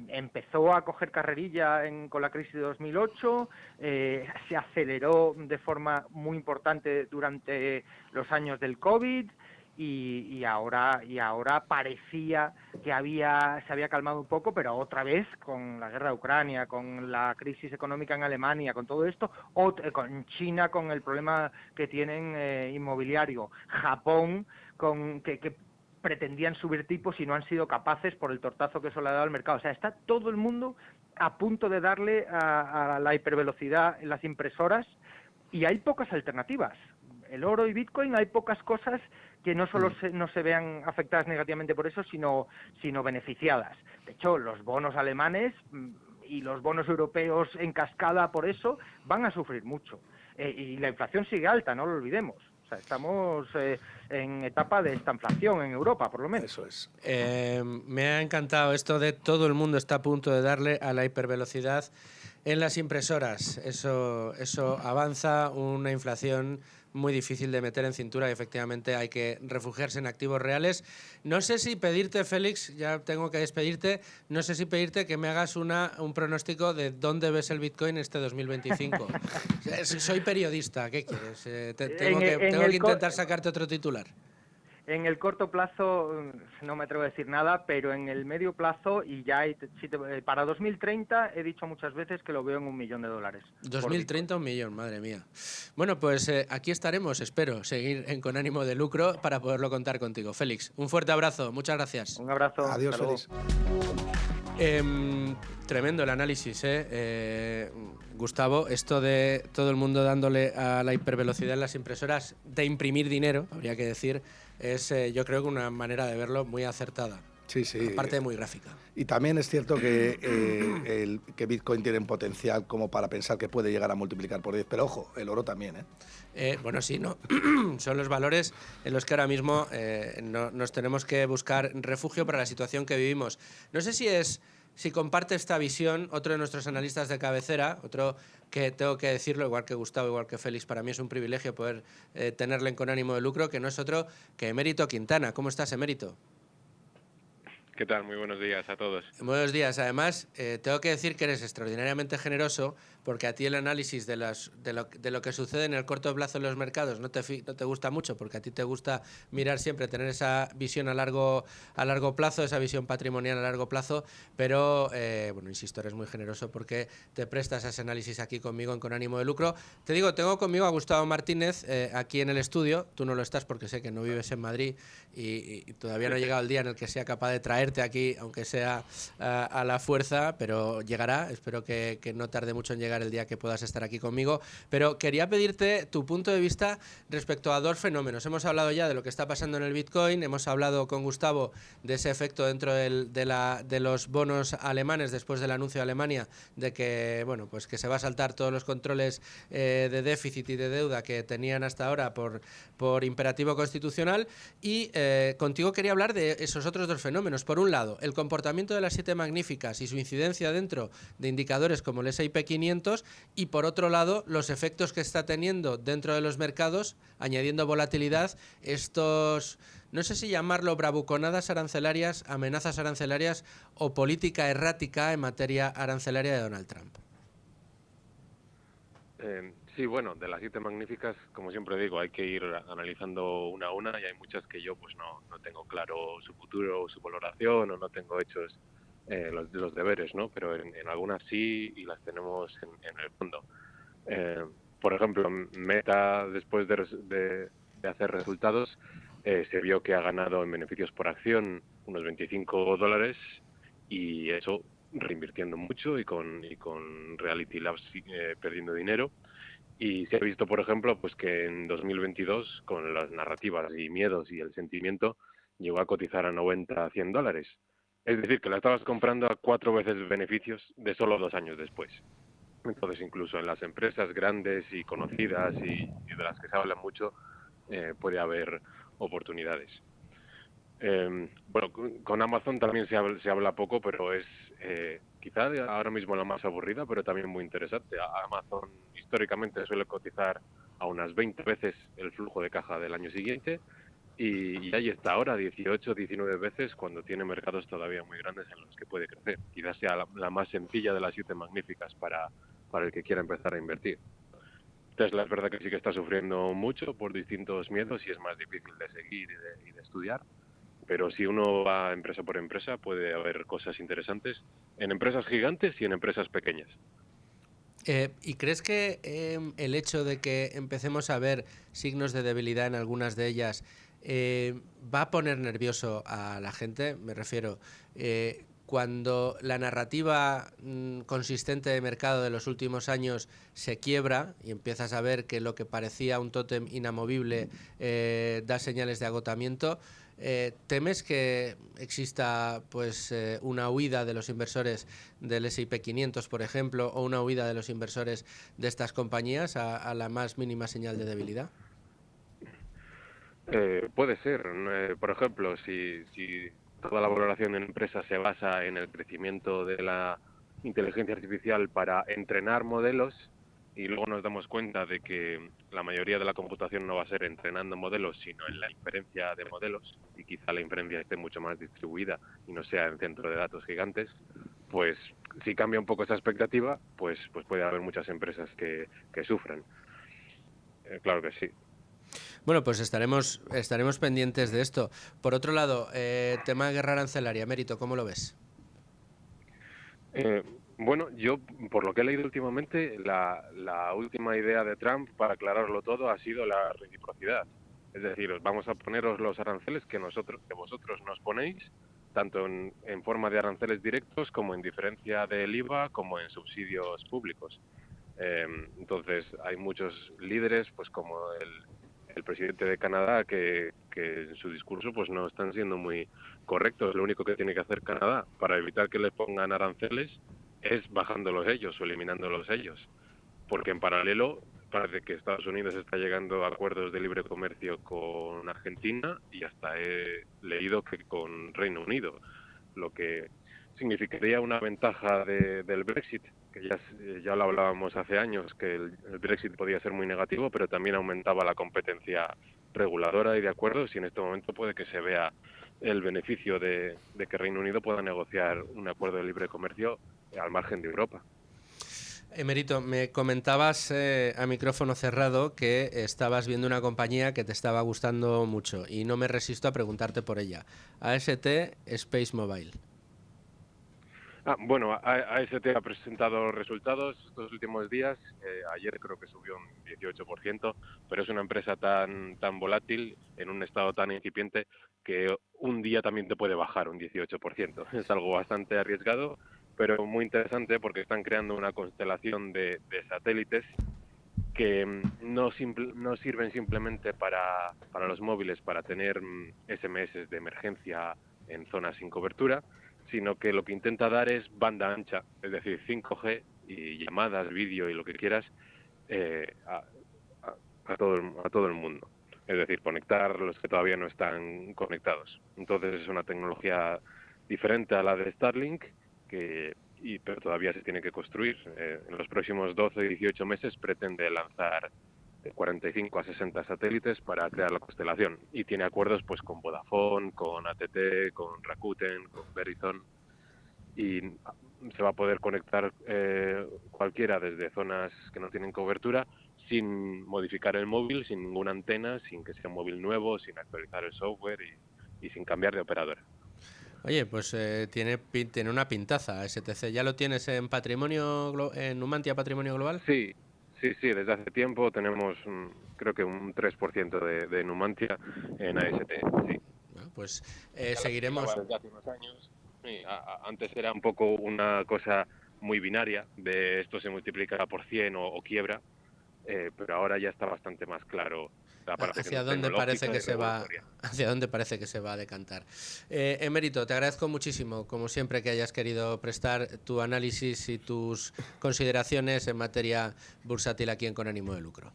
Empezó a coger carrerilla con la crisis de 2008, se aceleró de forma muy importante durante los años del COVID, y ahora parecía que se había calmado un poco, pero otra vez con la guerra de Ucrania, con la crisis económica en Alemania, con todo esto, con China, con el problema que tienen inmobiliario, Japón, que pretendían subir tipos y no han sido capaces por el tortazo que eso le ha dado al mercado. O sea, está todo el mundo a punto de darle a la hipervelocidad en las impresoras y hay pocas alternativas. El oro y Bitcoin, hay pocas cosas que no solo no se vean afectadas negativamente por eso, sino beneficiadas. De hecho, los bonos alemanes y los bonos europeos en cascada por eso van a sufrir mucho. Y la inflación sigue alta, no lo olvidemos. O sea, estamos en etapa de estanflación en Europa, por lo menos. Eso es. Me ha encantado esto de todo el mundo está a punto de darle a la hipervelocidad en las impresoras. Eso avanza una inflación muy difícil de meter en cintura y efectivamente hay que refugiarse en activos reales. No sé si pedirte, Félix, ya tengo que despedirte, no sé si pedirte que me hagas un pronóstico de dónde ves el Bitcoin este 2025. Soy periodista, ¿qué quieres? Tengo que intentar sacarte otro titular. En el corto plazo no me atrevo a decir nada, pero en el medio plazo y para 2030 he dicho muchas veces que lo veo en $1 millón. 2030 $1 millón, madre mía. Bueno, pues aquí estaremos, espero, seguir con ánimo de lucro para poderlo contar contigo. Félix, un fuerte abrazo, muchas gracias. Un abrazo. Adiós, Félix. Tremendo el análisis, Gustavo, esto de todo el mundo dándole a la hipervelocidad en las impresoras de imprimir dinero, habría que decir, es yo creo que una manera de verlo muy acertada. Sí, sí. Aparte muy gráfica. Y también es cierto que Bitcoin tiene un potencial como para pensar que puede llegar a multiplicar por 10, pero ojo, el oro también, bueno, sí, no. Son los valores en los que ahora mismo nos tenemos que buscar refugio para la situación que vivimos. No sé si comparte esta visión otro de nuestros analistas de cabecera, otro que tengo que decirlo, igual que Gustavo, igual que Félix, para mí es un privilegio poder tenerle con ánimo de lucro, que no es otro que Emérito Quintana. ¿Cómo estás, Emérito? ¿Qué tal? Muy buenos días a todos. Buenos días. Además, tengo que decir que eres extraordinariamente generoso porque a ti el análisis de lo que sucede en el corto plazo en los mercados no te gusta mucho, porque a ti te gusta mirar siempre, tener esa visión a largo plazo, esa visión patrimonial a largo plazo, pero, bueno, insisto, eres muy generoso porque te prestas a ese análisis aquí conmigo en Con Ánimo de Lucro. Te digo, tengo conmigo a Gustavo Martínez aquí en el estudio. Tú no lo estás porque sé que no vives en Madrid y todavía no ha llegado el día en el que sea capaz de traerte aquí, aunque sea a la fuerza, pero llegará. Espero que no tarde mucho en llegar el día que puedas estar aquí conmigo. Pero quería pedirte tu punto de vista respecto a dos fenómenos. Hemos hablado ya de lo que está pasando en el Bitcoin, hemos hablado con Gustavo de ese efecto dentro de los bonos alemanes después del anuncio de Alemania de que, bueno, pues que se va a saltar todos los controles de déficit y de deuda que tenían hasta ahora por imperativo constitucional, y contigo quería hablar de esos otros dos fenómenos. Por un lado, el comportamiento de las 7 magníficas y su incidencia dentro de indicadores como el S&P 500, y por otro lado, los efectos que está teniendo dentro de los mercados, añadiendo volatilidad, estos, no sé si llamarlo bravuconadas arancelarias, amenazas arancelarias o política errática en materia arancelaria de Donald Trump. Sí, bueno, de las 7 magníficas, como siempre digo, hay que ir analizando una a una, y hay muchas que yo pues no tengo claro su futuro, su valoración, o no tengo hechos los deberes, ¿no? Pero en algunas sí, y las tenemos en el fondo. Por ejemplo, Meta, después de hacer resultados, se vio que ha ganado en beneficios por acción unos $25, y eso reinvirtiendo mucho y con Reality Labs perdiendo dinero. Y se ha visto, por ejemplo, pues que en 2022, con las narrativas y miedos y el sentimiento, llegó a cotizar a 90 a $100. Es decir, que la estabas comprando a 4 veces beneficios de solo 2 años después. Entonces, incluso en las empresas grandes y conocidas y de las que se habla mucho, puede haber oportunidades. Bueno, con Amazon también se habla poco, pero es quizá ahora mismo la más aburrida, pero también muy interesante. Amazon históricamente suele cotizar a unas 20 veces el flujo de caja del año siguiente, y ahí está ahora, 18, 19 veces, cuando tiene mercados todavía muy grandes en los que puede crecer. Quizás sea la más sencilla de las 7 magníficas para el que quiera empezar a invertir. Tesla es verdad que sí que está sufriendo mucho por distintos miedos y es más difícil de seguir y de estudiar. Pero si uno va empresa por empresa, puede haber cosas interesantes en empresas gigantes y en empresas pequeñas. ¿Y crees que el hecho de que empecemos a ver signos de debilidad en algunas de ellas va a poner nervioso a la gente? Me refiero, cuando la narrativa consistente de mercado de los últimos años se quiebra y empiezas a ver que lo que parecía un tótem inamovible da señales de agotamiento, ¿temes que exista pues una huida de los inversores del S&P 500, por ejemplo, o una huida de los inversores de estas compañías a la más mínima señal de debilidad? Puede ser. Por ejemplo, si toda la valoración en empresas se basa en el crecimiento de la inteligencia artificial para entrenar modelos, y luego nos damos cuenta de que la mayoría de la computación no va a ser entrenando modelos, sino en la inferencia de modelos, y quizá la inferencia esté mucho más distribuida y no sea en centro de datos gigantes, pues si cambia un poco esa expectativa, pues puede haber muchas empresas que sufran. Claro que sí. Bueno, pues estaremos pendientes de esto. Por otro lado, tema de guerra arancelaria, Mérito, ¿cómo lo ves? Bueno, yo, por lo que he leído últimamente, la última idea de Trump para aclararlo todo ha sido la reciprocidad. Es decir, vamos a poneros los aranceles que vosotros nos ponéis, tanto en forma de aranceles directos como en diferencia del IVA, como en subsidios públicos. Entonces, hay muchos líderes, pues como el presidente de Canadá, que en su discurso pues no están siendo muy correctos. Lo único que tiene que hacer Canadá para evitar que les pongan aranceles es bajándolos ellos o eliminándolos ellos, porque en paralelo parece que Estados Unidos está llegando a acuerdos de libre comercio con Argentina y hasta he leído que con Reino Unido, lo que significaría una ventaja del Brexit, que ya lo hablábamos hace años, que el Brexit podía ser muy negativo, pero también aumentaba la competencia reguladora y de acuerdos, y en este momento puede que se vea el beneficio de que Reino Unido pueda negociar un acuerdo de libre comercio al margen de Europa. Emerito, me comentabas a micrófono cerrado que estabas viendo una compañía que te estaba gustando mucho y no me resisto a preguntarte por ella. AST Space Mobile. Bueno, AST ha presentado resultados estos últimos días. Ayer creo que subió un 18%, pero es una empresa tan volátil, en un estado tan incipiente, que un día también te puede bajar un 18%. Es algo bastante arriesgado, pero muy interesante porque están creando una constelación de satélites que no sirven simplemente para los móviles, para tener SMS de emergencia en zonas sin cobertura, sino que lo que intenta dar es banda ancha, es decir, 5G y llamadas, vídeo y lo que quieras a todo el mundo. Es decir, conectar los que todavía no están conectados. Entonces es una tecnología diferente a la de Starlink, pero todavía se tiene que construir. En los próximos 12 y 18 meses pretende lanzar de 45 a 60 satélites para crear la constelación. Y tiene acuerdos pues con Vodafone, con AT&T, con Rakuten, con Verizon. Y se va a poder conectar cualquiera desde zonas que no tienen cobertura sin modificar el móvil, sin ninguna antena, sin que sea un móvil nuevo, sin actualizar el software y sin cambiar de operadora. Oye, pues tiene una pintaza STC. ¿Ya lo tienes en en Numantia Patrimonio Global? Sí, desde hace tiempo tenemos creo que un 3% de Numantia en AST, sí. Bueno, pues seguiremos. Desde hace unos años. Sí, antes era un poco una cosa muy binaria, de esto se multiplica por 100 o quiebra, pero ahora ya está bastante más claro la parte hacia dónde parece que se va, hacia dónde parece que se va a decantar. Emérito, te agradezco muchísimo, como siempre, que hayas querido prestar tu análisis y tus consideraciones en materia bursátil aquí en Con Ánimo de Lucro.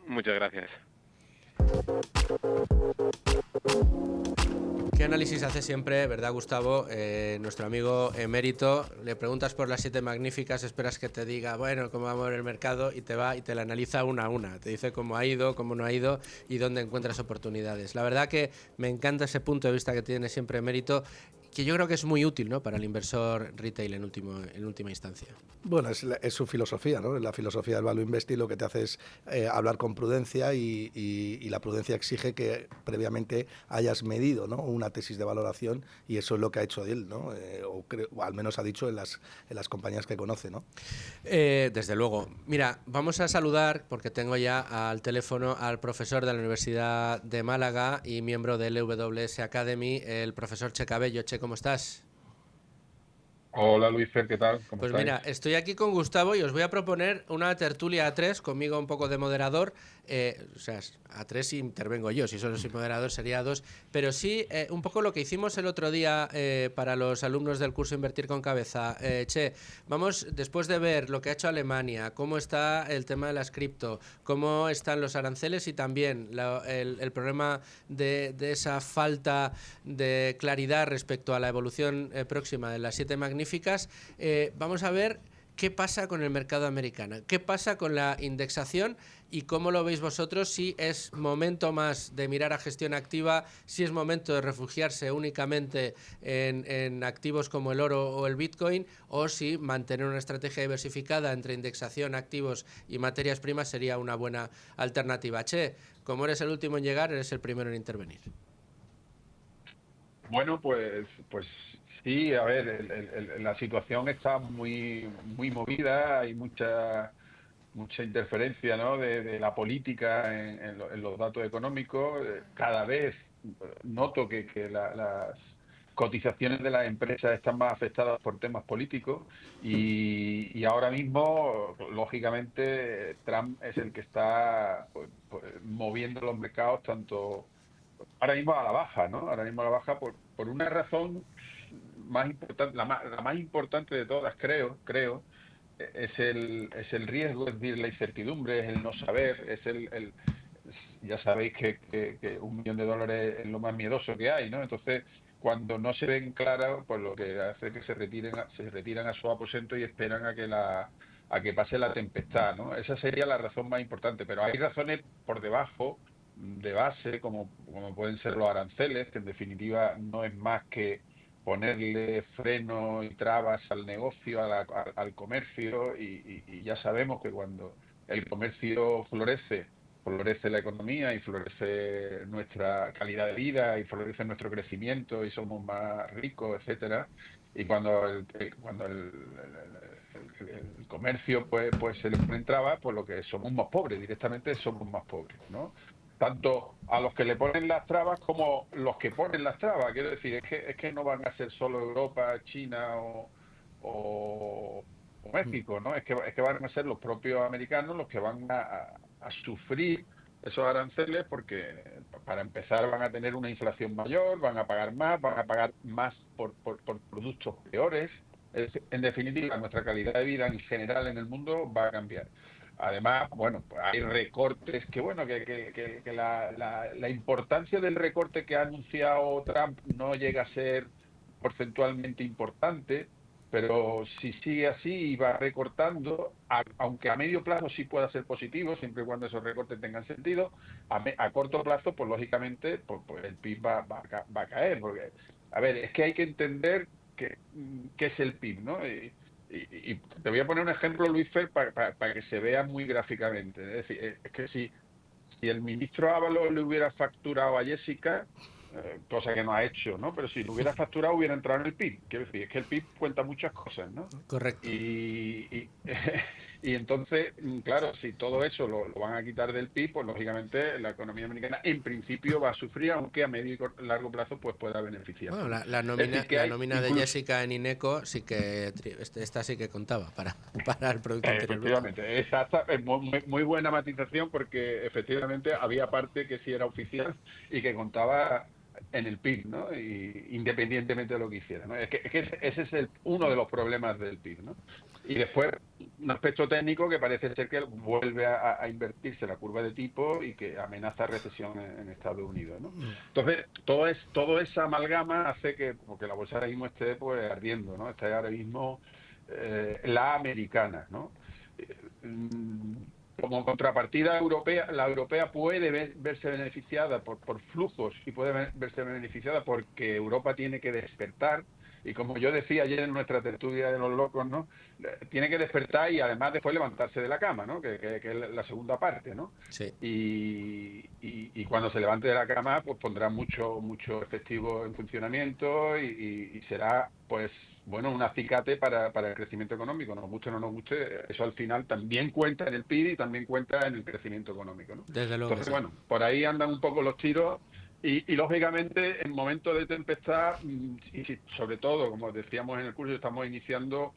Muchas gracias. ¿Qué análisis hace siempre, verdad, Gustavo? Nuestro amigo Emérito, le preguntas por las 7 magníficas, esperas que te diga, bueno, cómo va a mover el mercado, y te va y te la analiza una a una. Te dice cómo ha ido, cómo no ha ido y dónde encuentras oportunidades. La verdad que me encanta ese punto de vista que tiene siempre Emérito, que yo creo que es muy útil, ¿no?, para el inversor retail en última instancia. Bueno, es su filosofía, ¿no? La filosofía del value investing lo que te hace es hablar con prudencia y la prudencia exige que previamente hayas medido, ¿no?, una tesis de valoración, y eso es lo que ha hecho él, ¿no? O al menos ha dicho en las compañías que conoce, ¿no? Desde luego. Mira, vamos a saludar, porque tengo ya al teléfono al profesor de la Universidad de Málaga y miembro del LWS Academy, el profesor Che Cabello. Che, ¿cómo estás? Hola Luis Fer, ¿qué tal? ¿Cómo Pues estáis? mira, estoy aquí con Gustavo y os voy a proponer una tertulia a 3, conmigo un poco de moderador. O sea, a 3 intervengo yo, si solo soy moderador sería a 2. Pero sí, un poco lo que hicimos el otro día para los alumnos del curso Invertir con Cabeza. Che, vamos, después de ver lo que ha hecho Alemania, cómo está el tema de las cripto, cómo están los aranceles y también el problema de esa falta de claridad respecto a la evolución próxima de las 7 magníficas, vamos a ver qué pasa con el mercado americano, qué pasa con la indexación y cómo lo veis vosotros, si es momento más de mirar a gestión activa, si es momento de refugiarse únicamente en activos como el oro o el Bitcoin, o si mantener una estrategia diversificada entre indexación, activos y materias primas sería una buena alternativa. Che, como eres el último en llegar, eres el primero en intervenir. Bueno, pues sí, a ver, la situación está muy movida, hay mucha interferencia, ¿no?, de la política en los datos económicos. Cada vez noto que las cotizaciones de las empresas están más afectadas por temas políticos y ahora mismo, lógicamente, Trump es el que está pues, moviendo los mercados tanto ahora mismo a la baja, ¿no? Ahora mismo a la baja por una razón más importante, la más importante de todas, creo, es el riesgo, es decir, la incertidumbre, es el no saber, ya sabéis que $1 millón es lo más miedoso que hay, ¿no? Entonces, cuando no se ven claras, pues lo que hace es que se retiran a su aposento y esperan a que pase la tempestad, ¿no? Esa sería la razón más importante, pero hay razones por debajo de base, como pueden ser los aranceles, que en definitiva no es más que ponerle freno y trabas al negocio, al comercio, y ya sabemos que cuando el comercio florece la economía y florece nuestra calidad de vida y florece nuestro crecimiento y somos más ricos, etcétera. Y cuando el comercio pues se le pone trabas, pues lo que somos más pobres, directamente somos más pobres, ¿no? Tanto a los que le ponen las trabas como los que ponen las trabas. Quiero decir, es que no van a ser solo Europa, China o México, ¿no? Es que van a ser los propios americanos los que van a sufrir esos aranceles, porque para empezar van a tener una inflación mayor, van a pagar más por productos peores. En definitiva, nuestra calidad de vida en general en el mundo va a cambiar. Además, bueno, pues hay recortes que la importancia del recorte que ha anunciado Trump no llega a ser porcentualmente importante, pero si sigue así y va recortando, aunque a medio plazo sí pueda ser positivo, siempre y cuando esos recortes tengan sentido, a corto plazo, pues lógicamente, pues el PIB va a caer. Porque, a ver, es que hay que entender qué es el PIB, ¿no? Y te voy a poner un ejemplo, Luis Fer, para que se vea muy gráficamente. Es decir, es que si el ministro Ábalos le hubiera facturado a Jessica, cosa que no ha hecho, ¿no? Pero si lo hubiera facturado hubiera entrado en el PIB. Quiero decir, es que el PIB cuenta muchas cosas, ¿no? Correcto. Y entonces, claro, si todo eso lo van a quitar del PIB, pues lógicamente la economía americana en principio va a sufrir, aunque a medio y largo plazo pues pueda beneficiar. Bueno, la nómina de Jessica en Ineco sí que esta sí que contaba para el Producto Interior Bruto. Efectivamente, exacta, muy buena matización, porque efectivamente había parte que sí era oficial y que contaba en el PIB, ¿no? Y independientemente de lo que hiciera, ¿no? Es que ese es uno de los problemas del PIB, ¿no? Y después un aspecto técnico que parece ser que vuelve a invertirse la curva de tipo y que amenaza recesión en Estados Unidos, ¿no? Entonces, todo esa amalgama hace que porque la bolsa ahora mismo esté pues ardiendo, ¿no? Está ahora mismo la americana, ¿no? Como contrapartida europea, la europea puede verse beneficiada por flujos y puede verse beneficiada porque Europa tiene que despertar. Y como yo decía ayer en nuestra tertulia de los locos, ¿no? Tiene que despertar y además después levantarse de la cama, ¿no? Que es la segunda parte, ¿no? Sí. Y cuando se levante de la cama, pues pondrá mucho efectivo en funcionamiento y será, pues, bueno, un acicate para el crecimiento económico. Nos guste o no nos guste, eso al final también cuenta en el PIB y también cuenta en el crecimiento económico, ¿no? Desde luego. Entonces, bueno, por ahí andan un poco los tiros. Y lógicamente, en momentos de tempestad, y sobre todo, como decíamos en el curso, estamos iniciando,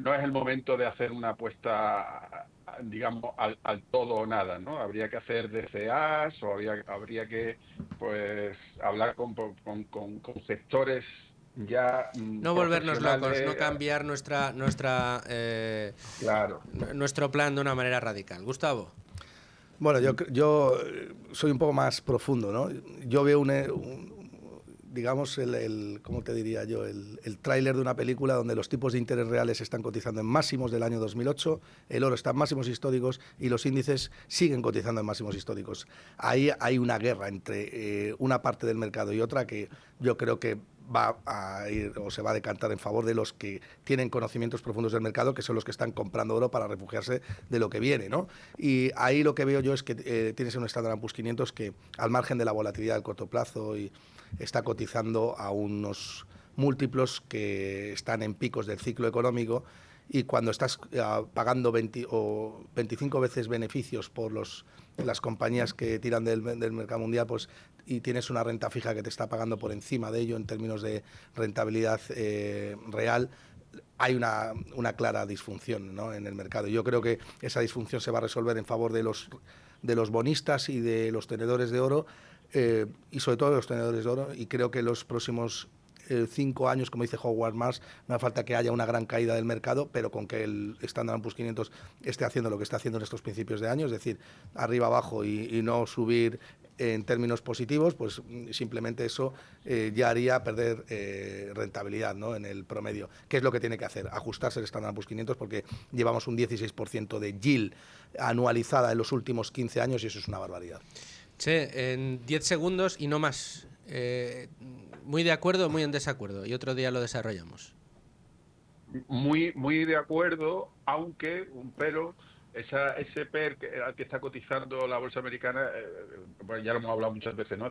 no es el momento de hacer una apuesta, digamos, al todo o nada, ¿no? Habría que hacer DCAs o habría que, pues, hablar con sectores ya no volvernos locos, no cambiar claro, nuestro plan de una manera radical. Gustavo. Bueno, yo soy un poco más profundo, ¿no? Yo veo digamos, ¿cómo te diría yo? El tráiler de una película donde los tipos de interés reales están cotizando en máximos del año 2008, el oro está en máximos históricos y los índices siguen cotizando en máximos históricos. Ahí hay una guerra entre una parte del mercado y otra que yo creo que va a ir o se va a decantar en favor de los que tienen conocimientos profundos del mercado, que son los que están comprando oro para refugiarse de lo que viene, ¿no? Y ahí lo que veo yo es que tienes un Standard & Poor's 500 que, al margen de la volatilidad del corto plazo, y está cotizando a unos múltiplos que están en picos del ciclo económico, y cuando estás pagando 20 o 25 veces beneficios por las compañías que tiran del mercado mundial, pues, y tienes una renta fija que te está pagando por encima de ello en términos de rentabilidad real, hay una clara disfunción, ¿no?, en el mercado. Yo creo que esa disfunción se va a resolver en favor de los bonistas y de los tenedores de oro, y sobre todo de los tenedores de oro, y creo que los próximos 5 años, como dice Howard Marks, no hace falta que haya una gran caída del mercado, pero con que el Standard & Poor's 500 esté haciendo lo que está haciendo en estos principios de año, es decir, arriba abajo y no subir en términos positivos, pues simplemente eso ya haría perder rentabilidad, ¿no?, en el promedio. ¿Qué es lo que tiene que hacer? Ajustarse el Standard & Poor's 500 porque llevamos un 16% de yield anualizada en los últimos 15 años y eso es una barbaridad. Che, en 10 segundos y no más. muy de acuerdo o muy en desacuerdo, y otro día lo desarrollamos. Muy de acuerdo, aunque pero ese PER al que está cotizando la bolsa americana, bueno, ya lo hemos hablado muchas veces, ¿no?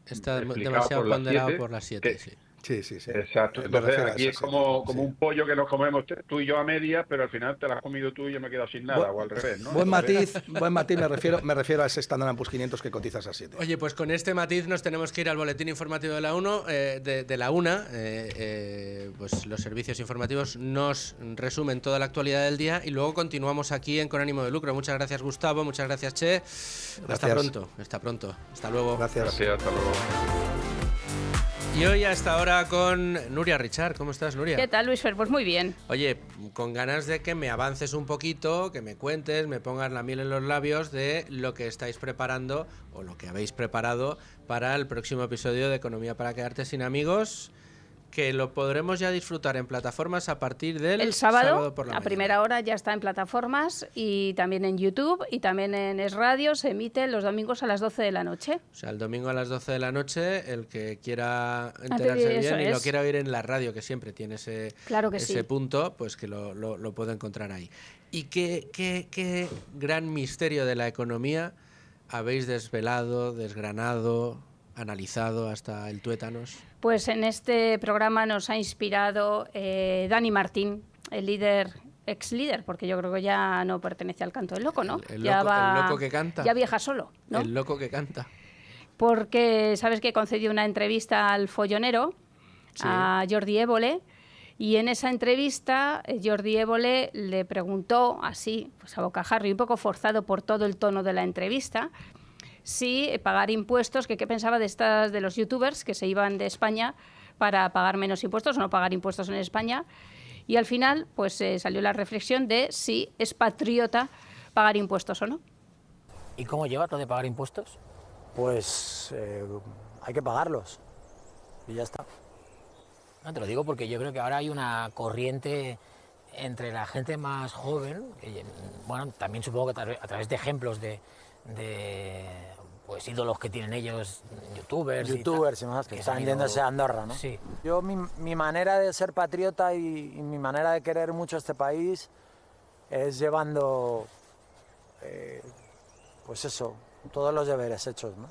Está demasiado ponderado por las 7, sí. Sí. Exacto. Entonces aquí es como un pollo que nos comemos tú y yo a medias, pero al final te lo has comido tú y yo me he quedado sin nada, o al revés, ¿no? Buen matiz, me refiero a ese Standard & Poor's 500 que cotizas a 7. Oye, pues con este matiz nos tenemos que ir al boletín informativo de la UNA. Pues los servicios informativos nos resumen toda la actualidad del día y luego continuamos aquí en Con Ánimo de Lucro. Muchas gracias, Gustavo, muchas gracias, Che. Hasta pronto. Hasta luego. Gracias, hasta luego. Y hoy hasta ahora con Nuria Richard. ¿Cómo estás, Nuria? ¿Qué tal, Luis Fer? Pues muy bien. Oye, con ganas de que me avances un poquito, que me cuentes, me pongas la miel en los labios de lo que estáis preparando o lo que habéis preparado para el próximo episodio de Economía para quedarte sin amigos, que lo podremos ya disfrutar en plataformas a partir del el sábado por la a mañana. Primera hora ya está en plataformas y también en YouTube y también en Es Radio. Se emite los domingos a las 12 de la noche. O sea, el domingo a las 12 de la noche, el que quiera enterarse bien y lo quiera oír en la radio, que siempre tiene ese punto, pues que lo puede encontrar ahí. ¿Y qué gran misterio de la economía habéis desvelado, desgranado, analizado hasta el tuétanos? Pues en este programa nos ha inspirado Dani Martín, el ex líder, porque yo creo que ya no pertenece al canto del loco, ¿no? El loco que canta. Ya viaja solo, ¿no? El loco que canta. Porque sabes que concedió una entrevista al Follonero, sí, a Jordi Évole, y en esa entrevista Jordi Évole le preguntó así, pues a bocajarro y un poco forzado por todo el tono de la entrevista, si pagar impuestos, que qué pensaba de los youtubers que se iban de España para pagar menos impuestos o no pagar impuestos en España. Y al final pues salió la reflexión de si es patriota pagar impuestos o no. ¿Y cómo lleva todo de pagar impuestos? Pues hay que pagarlos y ya está. No, te lo digo porque yo creo que ahora hay una corriente entre la gente más joven, que, bueno, también supongo que a través de ejemplos de pues ídolos que tienen ellos, youtubers y más, que están yéndose a Andorra, ¿no? Sí. Yo mi manera de ser patriota y mi manera de querer mucho este país es llevando pues eso, todos los deberes hechos, ¿no?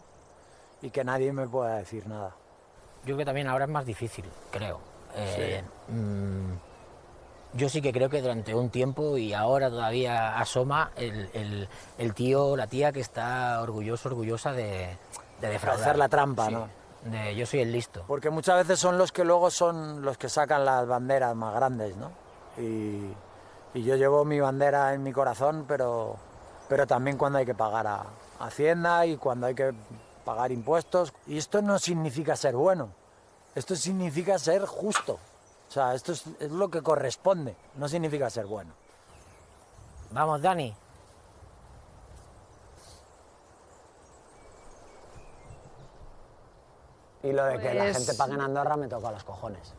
Y que nadie me pueda decir nada. Yo creo que también ahora es más difícil, creo. Yo sí que creo que durante un tiempo y ahora todavía asoma el tío o la tía que está orgullosa de defraudar. De hacer la trampa, sí, ¿no? Yo soy el listo. Porque muchas veces son los que luego son los que sacan las banderas más grandes, ¿no? Y yo llevo mi bandera en mi corazón, pero también cuando hay que pagar a Hacienda y cuando hay que pagar impuestos. Y esto no significa ser bueno, esto significa ser justo. O sea, esto es lo que corresponde, no significa ser bueno. Vamos, Dani. Y lo de que la gente pague en Andorra me toca a los cojones.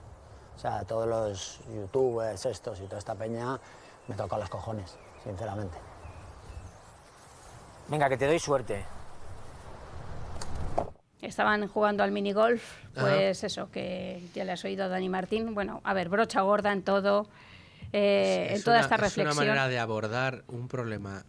O sea, todos los youtubers estos y toda esta peña me toca a los cojones, sinceramente. Venga, que te doy suerte. Estaban jugando al minigolf, pues eso, que ya le has oído a Dani Martín. Bueno, a ver, brocha gorda en todo, en toda esta reflexión. Es una manera de abordar un problema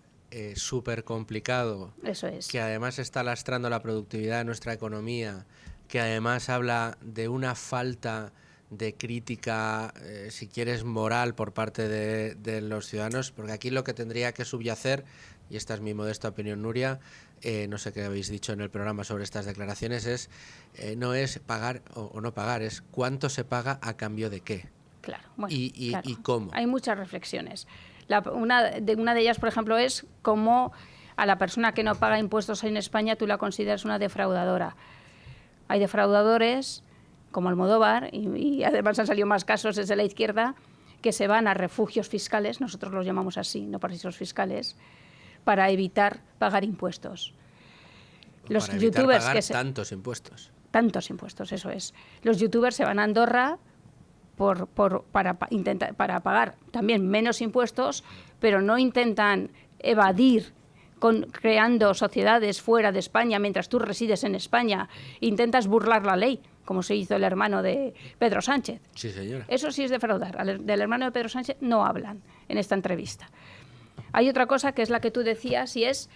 súper complicado. Eso es. Que además está lastrando la productividad de nuestra economía, que además habla de una falta de crítica, si quieres, moral por parte de los ciudadanos, porque aquí lo que tendría que subyacer, y esta es mi modesta opinión, Nuria, no sé qué habéis dicho en el programa sobre estas declaraciones, no es pagar o no pagar, es cuánto se paga a cambio de qué. Claro, bueno, claro. Y cómo. Hay muchas reflexiones. Una de ellas, por ejemplo, es cómo a la persona que no paga impuestos en España tú la consideras una defraudadora. Hay defraudadores como Almodóvar, y además han salido más casos desde la izquierda, que se van a refugios fiscales, nosotros los llamamos así, no paraísos fiscales, para evitar pagar impuestos. Los para youtubers pagar que tantos impuestos. Tantos impuestos, eso es. Los youtubers se van a Andorra para pagar también menos impuestos, pero no intentan evadir creando sociedades fuera de España mientras tú resides en España, intentas burlar la ley, como se hizo el hermano de Pedro Sánchez. Sí, señora. Eso sí es defraudar. Del hermano de Pedro Sánchez no hablan en esta entrevista. Hay otra cosa que es la que tú decías y es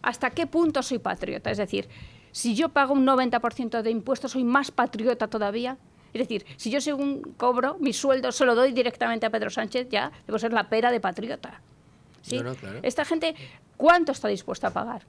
¿hasta qué punto soy patriota? Es decir, si yo pago un 90% de impuestos, ¿soy más patriota todavía? Es decir, si yo según cobro mi sueldo, se lo doy directamente a Pedro Sánchez, ya debo ser la pera de patriota. ¿Sí? No, claro. Esta gente, ¿cuánto está dispuesta a pagar?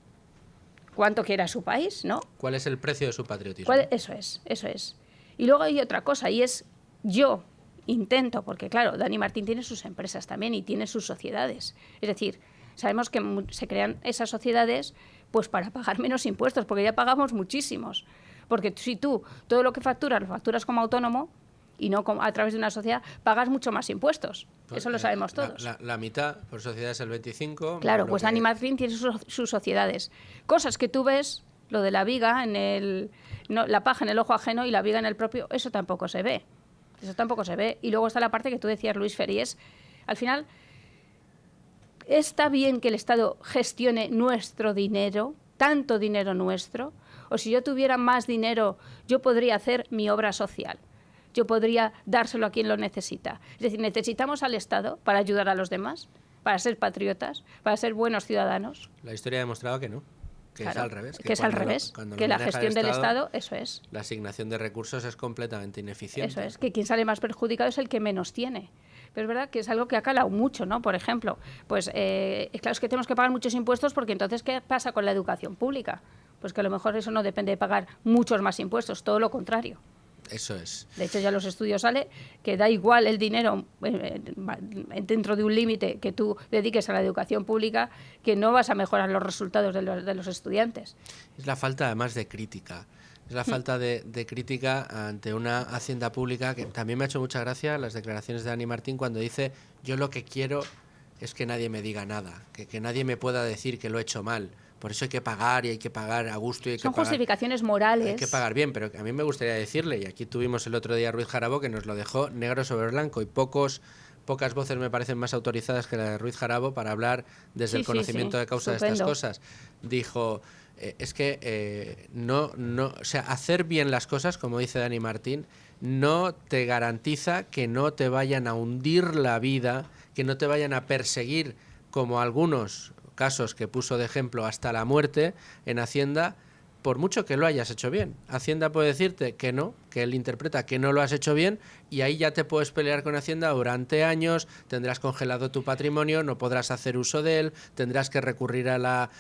¿Cuánto quiere a su país? ¿No? ¿Cuál es el precio de su patriotismo? Eso es. Y luego hay otra cosa, y es yo intento, porque claro, Dani Martín tiene sus empresas también y tiene sus sociedades. Es decir, sabemos que se crean esas sociedades pues para pagar menos impuestos, porque ya pagamos muchísimos. Porque si tú todo lo que facturas, lo facturas como autónomo y no a través de una sociedad, pagas mucho más impuestos. Eso lo sabemos todos. La mitad, por sociedad es el 25%. Claro, pues Dani Martín tiene sus sociedades. Cosas que tú ves, lo de la viga, la paja en el ojo ajeno y la viga en el propio, eso tampoco se ve. Eso tampoco se ve. Y luego está la parte que tú decías, Luis Feries. Al final, ¿está bien que el Estado gestione nuestro dinero, tanto dinero nuestro? O si yo tuviera más dinero, yo podría hacer mi obra social. Yo podría dárselo a quien lo necesita. Es decir, necesitamos al Estado para ayudar a los demás, para ser patriotas, para ser buenos ciudadanos. La historia ha demostrado que no. Que claro, es al revés. Que es al revés. Que la gestión del Estado, eso es. La asignación de recursos es completamente ineficiente. Eso es, que quien sale más perjudicado es el que menos tiene. Pero es verdad que es algo que ha calado mucho, ¿no? Por ejemplo, pues claro, es que tenemos que pagar muchos impuestos porque entonces, ¿qué pasa con la educación pública? Pues que a lo mejor eso no depende de pagar muchos más impuestos, todo lo contrario. Eso es. De hecho, ya los estudios sale que da igual el dinero dentro de un límite que tú dediques a la educación pública, que no vas a mejorar los resultados de los estudiantes. Es la falta, además, de crítica. Es la falta de crítica ante una hacienda pública que también me ha hecho mucha gracia las declaraciones de Dani Martín cuando dice yo lo que quiero es que nadie me diga nada, que nadie me pueda decir que lo he hecho mal. Por eso hay que pagar y hay que pagar a gusto. Son justificaciones morales. Hay que pagar bien, pero a mí me gustaría decirle, y aquí tuvimos el otro día a Ruiz Jarabo que nos lo dejó negro sobre blanco y pocas voces me parecen más autorizadas que la de Ruiz Jarabo para hablar desde el conocimiento de causa de estas cosas. Dijo, es que o sea, hacer bien las cosas, como dice Dani Martín, no te garantiza que no te vayan a hundir la vida, que no te vayan a perseguir como algunos casos que puso de ejemplo hasta la muerte en Hacienda, por mucho que lo hayas hecho bien. Hacienda puede decirte que no, que él interpreta que no lo has hecho bien y ahí ya te puedes pelear con Hacienda durante años, tendrás congelado tu patrimonio, no podrás hacer uso de él, tendrás que recurrir a la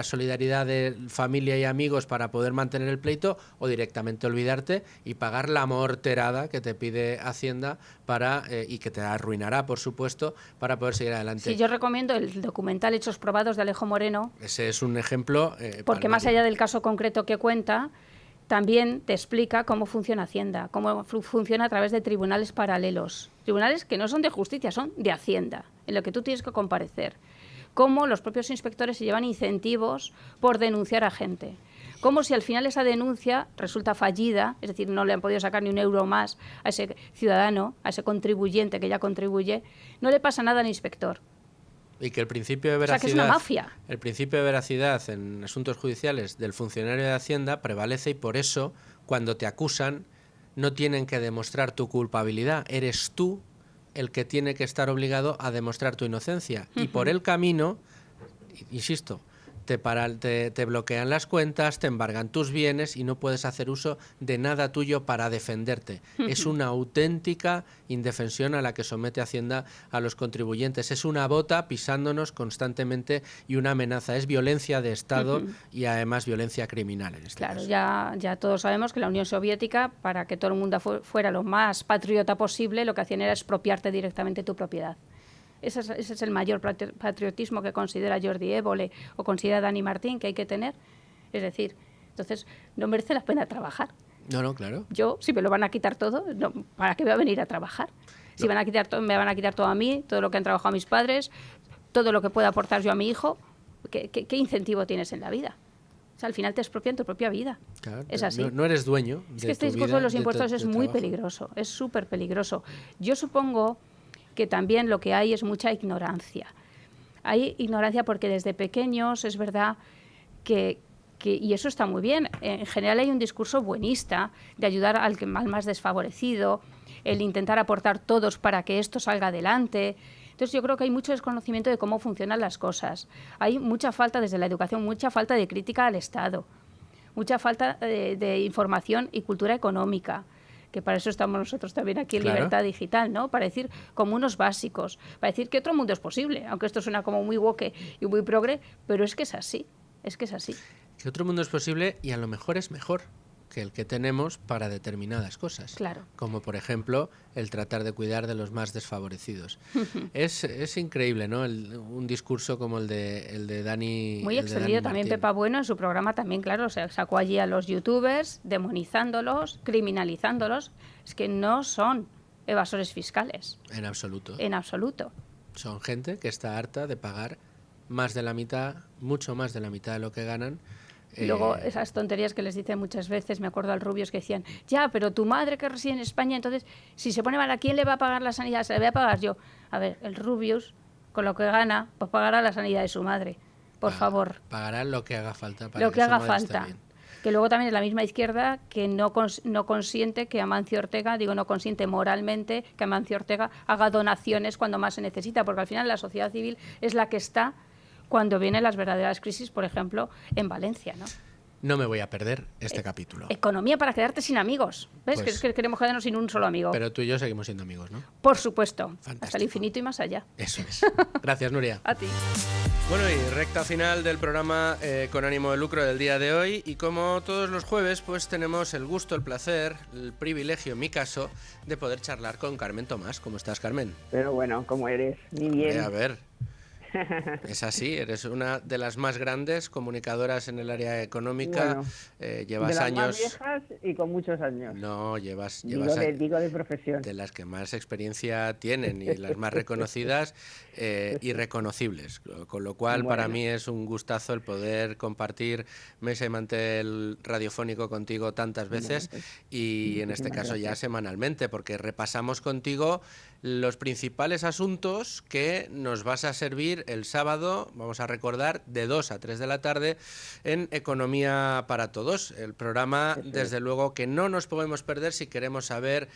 solidaridad de familia y amigos para poder mantener el pleito o directamente olvidarte y pagar la morterada que te pide Hacienda y que te arruinará, por supuesto, para poder seguir adelante. Sí, yo recomiendo el documental Hechos Probados de Alejo Moreno. Ese es un ejemplo. Porque más allá del caso concreto que cuenta, también te explica cómo funciona Hacienda, cómo funciona a través de tribunales paralelos. Tribunales que no son de justicia, son de Hacienda, en lo que tú tienes que comparecer. Cómo los propios inspectores se llevan incentivos por denunciar a gente. Cómo si al final esa denuncia resulta fallida, es decir, no le han podido sacar ni un euro más a ese ciudadano, a ese contribuyente que ya contribuye, no le pasa nada al inspector. Y que el principio de veracidad, o sea, que es una mafia. El principio de veracidad en asuntos judiciales del funcionario de Hacienda prevalece y por eso, cuando te acusan, no tienen que demostrar tu culpabilidad. Eres tú el que tiene que estar obligado a demostrar tu inocencia. Y por el camino, insisto, te bloquean las cuentas, te embargan tus bienes y no puedes hacer uso de nada tuyo para defenderte. Es una auténtica indefensión a la que somete Hacienda a los contribuyentes. Es una bota pisándonos constantemente y una amenaza. Es violencia de Estado y además violencia criminal en este caso. Ya todos sabemos que la Unión Soviética, para que todo el mundo fuera lo más patriota posible, lo que hacían era expropiarte directamente tu propiedad. Ese es el mayor patriotismo que considera Jordi Évole o considera Dani Martín que hay que tener. Es decir, entonces no merece la pena trabajar. No, claro. Yo, si me lo van a quitar todo, ¿para qué voy a venir a trabajar? Si me van a quitar todo a mí, todo lo que han trabajado mis padres, todo lo que pueda aportar yo a mi hijo, ¿qué incentivo tienes en la vida? O sea, al final te expropian tu propia vida. Claro, es así. No eres dueño de Es que este tu discurso vida, de los impuestos es muy trabajo. peligroso, es súper peligroso. Yo supongo que también lo que hay es mucha ignorancia. hay ignorancia porque desde pequeños es verdad que y eso está muy bien. En general hay un discurso buenista de ayudar al más desfavorecido, el intentar aportar todos para que esto salga adelante. Entonces yo creo que hay mucho desconocimiento de cómo funcionan las cosas. Hay mucha falta desde la educación, mucha falta de crítica al Estado, mucha falta de información y cultura económica, que para eso estamos nosotros también aquí en Libertad Digital, ¿no? Para decir como unos básicos, para decir que otro mundo es posible, aunque esto suena como muy woke y muy progre, pero es que es así, es que es así. Que otro mundo es posible y a lo mejor es mejor que el que tenemos para determinadas cosas. Claro. Como por ejemplo el tratar de cuidar de los más desfavorecidos. Es increíble, ¿no? Un discurso como el de Dani. Muy extendido también Pepa Bueno en su programa también, claro, o sea, sacó allí a los youtubers demonizándolos, criminalizándolos. Es que no son evasores fiscales. En absoluto. En absoluto. Son gente que está harta de pagar más de la mitad, mucho más de la mitad de lo que ganan. Y luego esas tonterías que les dicen muchas veces, me acuerdo al Rubius que decían, ya, pero tu madre que reside en España, entonces, si se pone mal, ¿a quién le va a pagar la sanidad? Se la voy a pagar yo. A ver, el Rubius, con lo que gana, pues pagará la sanidad de su madre, por favor. Pagará lo que haga falta para lo que haga falta. Esté bien. Que luego también es la misma izquierda que no consiente que Amancio Ortega, no consiente moralmente que Amancio Ortega haga donaciones cuando más se necesita, porque al final la sociedad civil es la que está cuando vienen las verdaderas crisis, por ejemplo, en Valencia, ¿no? No me voy a perder este capítulo. Economía para quedarte sin amigos. ¿Ves? Pues, es que queremos quedarnos sin un solo amigo. Pero tú y yo seguimos siendo amigos, ¿no? Por supuesto. Fantástico. Hasta el infinito y más allá. Eso es. Gracias, Nuria. A ti. Bueno, y recta final del programa con ánimo de lucro del día de hoy. Y como todos los jueves, pues tenemos el gusto, el placer, el privilegio, en mi caso, de poder charlar con Carmen Tomás. ¿Cómo estás, Carmen? Pero bueno, ¿cómo eres? Ni bien. A ver. Es así, eres una de las más grandes comunicadoras en el área económica. Bueno, llevas de las años. Más viejas y con muchos años. No, llevas digo de profesión. De las que más experiencia tienen y las más reconocidas y reconocibles. Con lo cual, para mí es un gustazo el poder compartir mesa y mantel radiofónico contigo tantas veces y en este caso ya semanalmente, porque repasamos contigo los principales asuntos que nos vas a servir el sábado, vamos a recordar, de 2 a 3 de la tarde en Economía para Todos. El programa, desde luego, que no nos podemos perder si queremos saber,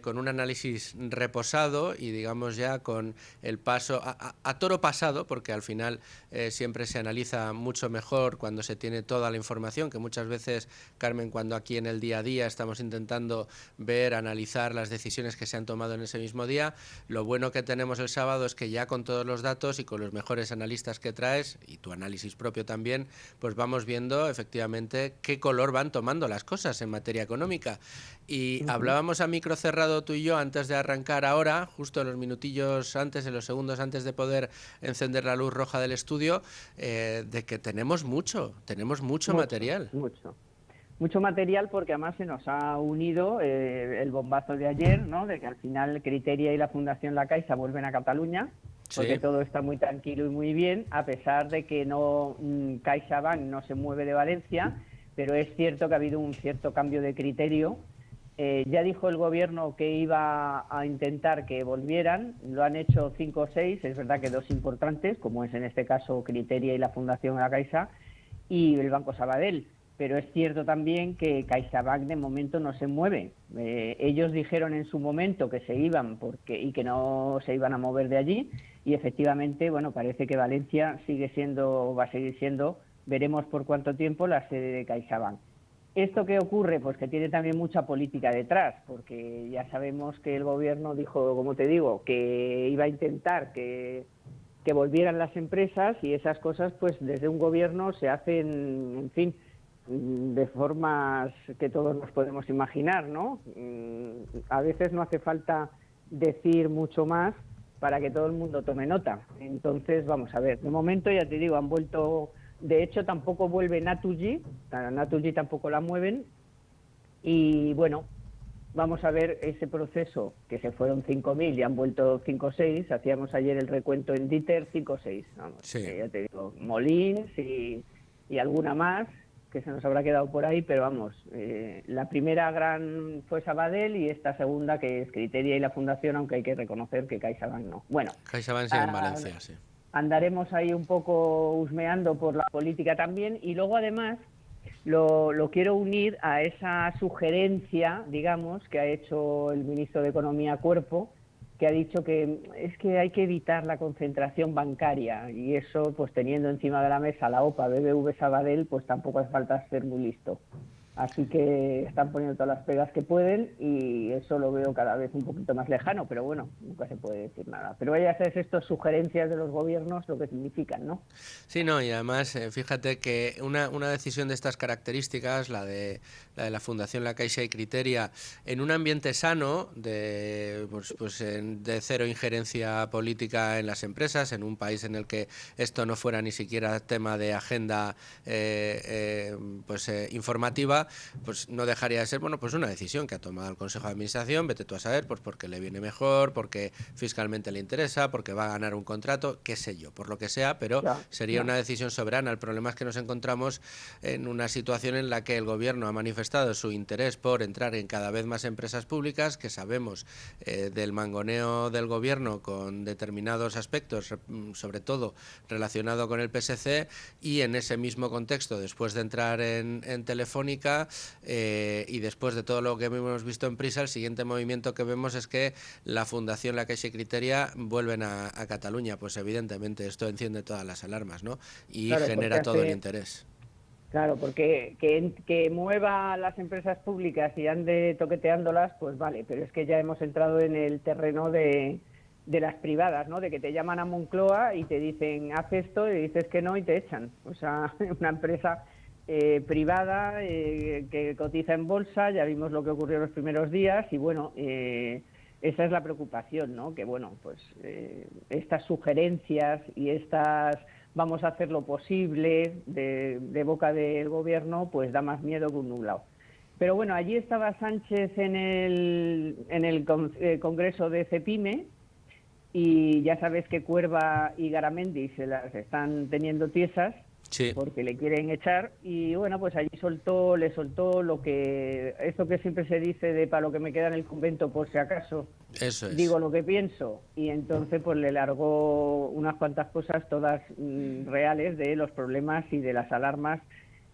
con un análisis reposado y, digamos, ya con el paso a toro pasado, porque al final siempre se analiza mucho mejor cuando se tiene toda la información, que muchas veces, Carmen, cuando aquí en el día a día estamos intentando ver, analizar las decisiones que se han tomado en ese mismo día, lo bueno que tenemos el sábado es que ya con todos los datos y con los mejores analistas que traes y tu análisis propio también, pues vamos viendo efectivamente qué color van tomando las cosas en materia económica. Y hablábamos a micro cerrado tú y yo antes de arrancar ahora, justo en los minutillos antes, en los segundos antes de poder encender la luz roja del estudio, de que tenemos mucho material. Mucho material, porque además se nos ha unido el bombazo de ayer, ¿no? De que al final Criteria y la Fundación La Caixa vuelven a Cataluña, porque todo está muy tranquilo y muy bien, a pesar de que CaixaBank no se mueve de Valencia, pero es cierto que ha habido un cierto cambio de criterio. Ya dijo el gobierno que iba a intentar que volvieran, lo han hecho 5 o 6, es verdad que 2 importantes, como es en este caso Criteria y la Fundación La Caixa, y el Banco Sabadell. Pero es cierto también que CaixaBank de momento no se mueve. Ellos dijeron en su momento que se iban y que no se iban a mover de allí, y efectivamente, bueno, parece que Valencia va a seguir siendo, veremos por cuánto tiempo, la sede de CaixaBank. ¿Esto qué ocurre? Pues que tiene también mucha política detrás, porque ya sabemos que el gobierno dijo, como te digo, que iba a intentar que volvieran las empresas, y esas cosas, pues desde un gobierno se hacen, en fin, de formas que todos nos podemos imaginar, ¿no? A veces no hace falta decir mucho más para que todo el mundo tome nota. Entonces, vamos a ver, de momento ya te digo, han vuelto, de hecho tampoco vuelve Naturgy tampoco la mueven, y bueno, vamos a ver ese proceso, que se fueron 5.000 y han vuelto 5 o 6, hacíamos ayer el recuento en Dieter, 5 o 6, vamos, ya te digo, Molins y alguna más, que se nos habrá quedado por ahí, pero vamos, la primera gran fue Sabadell y esta segunda, que es Criteria y la Fundación, aunque hay que reconocer que CaixaBank no. Bueno, CaixaBank sigue en Valencia, sí. andaremos ahí un poco husmeando por la política también, y luego además lo quiero unir a esa sugerencia, digamos, que ha hecho el ministro de Economía Cuerpo, que ha dicho que es que hay que evitar la concentración bancaria, y eso, pues teniendo encima de la mesa la OPA, BBV, Sabadell, pues tampoco hace falta ser muy listo. Así que están poniendo todas las pegas que pueden y eso lo veo cada vez un poquito más lejano, pero bueno, nunca se puede decir nada. Pero vaya a ser estas sugerencias de los gobiernos lo que significan, ¿no? Sí, no, y además, fíjate que una decisión de estas características, la de la Fundación La Caixa y Criteria, en un ambiente sano, de cero injerencia política en las empresas, en un país en el que esto no fuera ni siquiera tema de agenda informativa, pues no dejaría de ser, bueno, pues una decisión que ha tomado el Consejo de Administración, vete tú a saber, pues porque le viene mejor, porque fiscalmente le interesa, porque va a ganar un contrato, qué sé yo, por lo que sea, pero sería una decisión soberana. El problema es que nos encontramos en una situación en la que el Gobierno ha manifestado su interés por entrar en cada vez más empresas públicas, que sabemos del mangoneo del Gobierno con determinados aspectos, sobre todo relacionado con el PSC, y en ese mismo contexto, después de entrar en Telefónica, y después de todo lo que hemos visto en Prisa, el siguiente movimiento que vemos es que la Fundación La Caixa y Criteria vuelven a Cataluña. Pues evidentemente esto enciende todas las alarmas, ¿no? Y genera todo el interés. Claro, porque que mueva las empresas públicas y ande toqueteándolas, pues vale, pero es que ya hemos entrado en el terreno de las privadas, ¿no? De que te llaman a Moncloa y te dicen, haz esto, y dices que no y te echan. O sea, una empresa privada que cotiza en bolsa, ya vimos lo que ocurrió los primeros días y bueno, esa es la preocupación, ¿no? Que bueno, pues estas sugerencias y estas vamos a hacer lo posible de boca del Gobierno, pues da más miedo que un nublado. Pero bueno, allí estaba Sánchez en el Congreso de Cepime y ya sabes que Cuerva y Garamendi se las están teniendo tiesas. Sí. Porque le quieren echar y bueno, pues allí le soltó esto que siempre se dice de para lo que me queda en el convento por si acaso. Eso es. Digo lo que pienso y entonces pues le largó unas cuantas cosas todas reales de los problemas y de las alarmas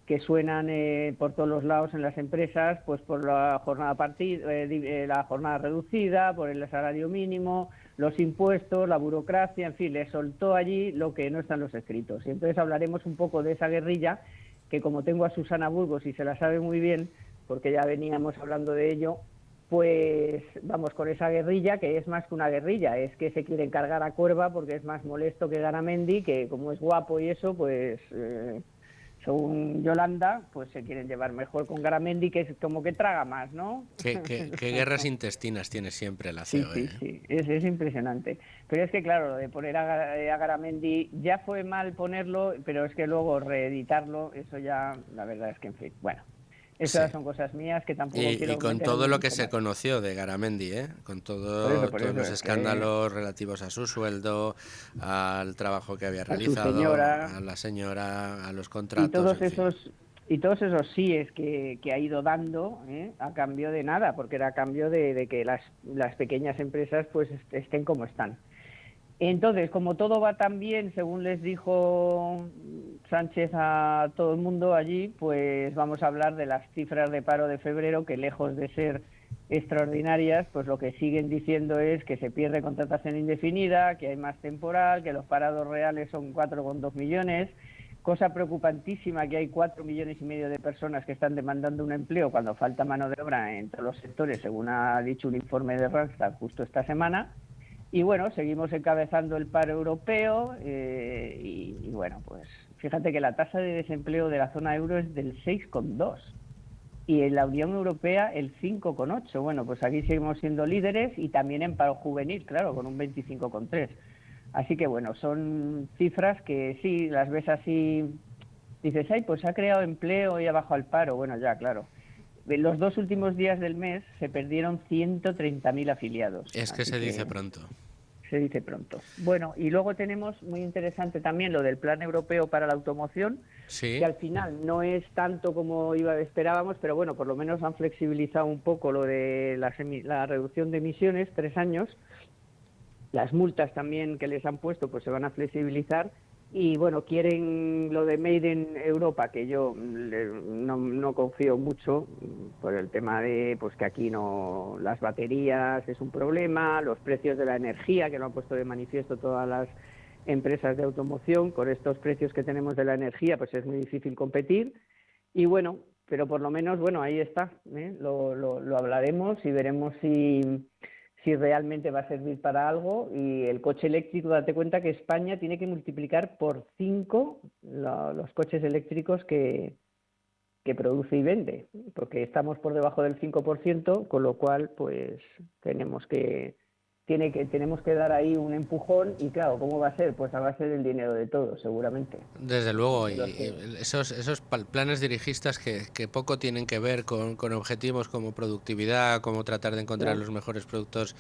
que suenan por todos los lados en las empresas, pues por la jornada la jornada reducida, por el salario mínimo, los impuestos, la burocracia, en fin, le soltó allí lo que no está en los escritos. Y entonces hablaremos un poco de esa guerrilla, que como tengo a Susana Burgos y se la sabe muy bien, porque ya veníamos hablando de ello, pues vamos con esa guerrilla, que es más que una guerrilla, es que se quieren cargar a Cuerva porque es más molesto que Garamendi, que como es guapo y eso, pues... según Yolanda, pues se quieren llevar mejor con Garamendi, que es como que traga más, ¿no? ¿Qué guerras intestinas tiene siempre la COE? Sí, es impresionante. Pero es que, claro, lo de poner a Garamendi, ya fue mal ponerlo, pero es que luego reeditarlo, eso ya, la verdad es que, en fin, bueno. Esas son cosas mías que tampoco quiero... Y con todo lo que se conoció de Garamendi, con todos los escándalos relativos a su sueldo, al trabajo que había realizado, a la señora, a los contratos... Y todos esos síes que ha ido dando a cambio de nada, porque era a cambio de que las pequeñas empresas pues estén como están. Entonces, como todo va tan bien, según les dijo Sánchez a todo el mundo allí, pues vamos a hablar de las cifras de paro de febrero, que lejos de ser extraordinarias, pues lo que siguen diciendo es que se pierde contratación indefinida, que hay más temporal, que los parados reales son 4,2 millones, cosa preocupantísima que hay 4,5 millones de personas que están demandando un empleo cuando falta mano de obra en todos los sectores, según ha dicho un informe de Randstad justo esta semana. Y bueno, seguimos encabezando el paro europeo y bueno, pues fíjate que la tasa de desempleo de la zona euro es del 6,2 y en la Unión Europea el 5,8. Bueno, pues aquí seguimos siendo líderes y también en paro juvenil, claro, con un 25,3. Así que bueno, son cifras que sí, las ves así, dices, ay, pues ha creado empleo y ha bajado el paro. Bueno, ya, claro. Los 2 últimos días del mes se perdieron 130.000 afiliados. Es que se dice pronto. Se dice pronto. Bueno, y luego tenemos muy interesante también lo del Plan Europeo para la Automoción, que al final no es tanto como esperábamos, pero bueno, por lo menos han flexibilizado un poco lo de la reducción de emisiones, 3 años, las multas también que les han puesto pues se van a flexibilizar. Y bueno, quieren lo de Made in Europa, que yo no confío mucho por el tema de pues que aquí no, las baterías es un problema, los precios de la energía, que lo han puesto de manifiesto todas las empresas de automoción. Con estos precios que tenemos de la energía, pues es muy difícil competir. Y bueno, pero por lo menos, bueno, ahí está, ¿eh? Lo hablaremos y veremos si realmente va a servir para algo. Y el coche eléctrico, date cuenta que España tiene que multiplicar por 5 los coches eléctricos que produce y vende, porque estamos por debajo del 5%, con lo cual pues tenemos que dar ahí un empujón. Y claro, ¿cómo va a ser? Pues va a ser el dinero de todos, seguramente. Desde luego, y esos planes dirigistas que poco tienen que ver con objetivos como productividad, como tratar de encontrar los mejores productos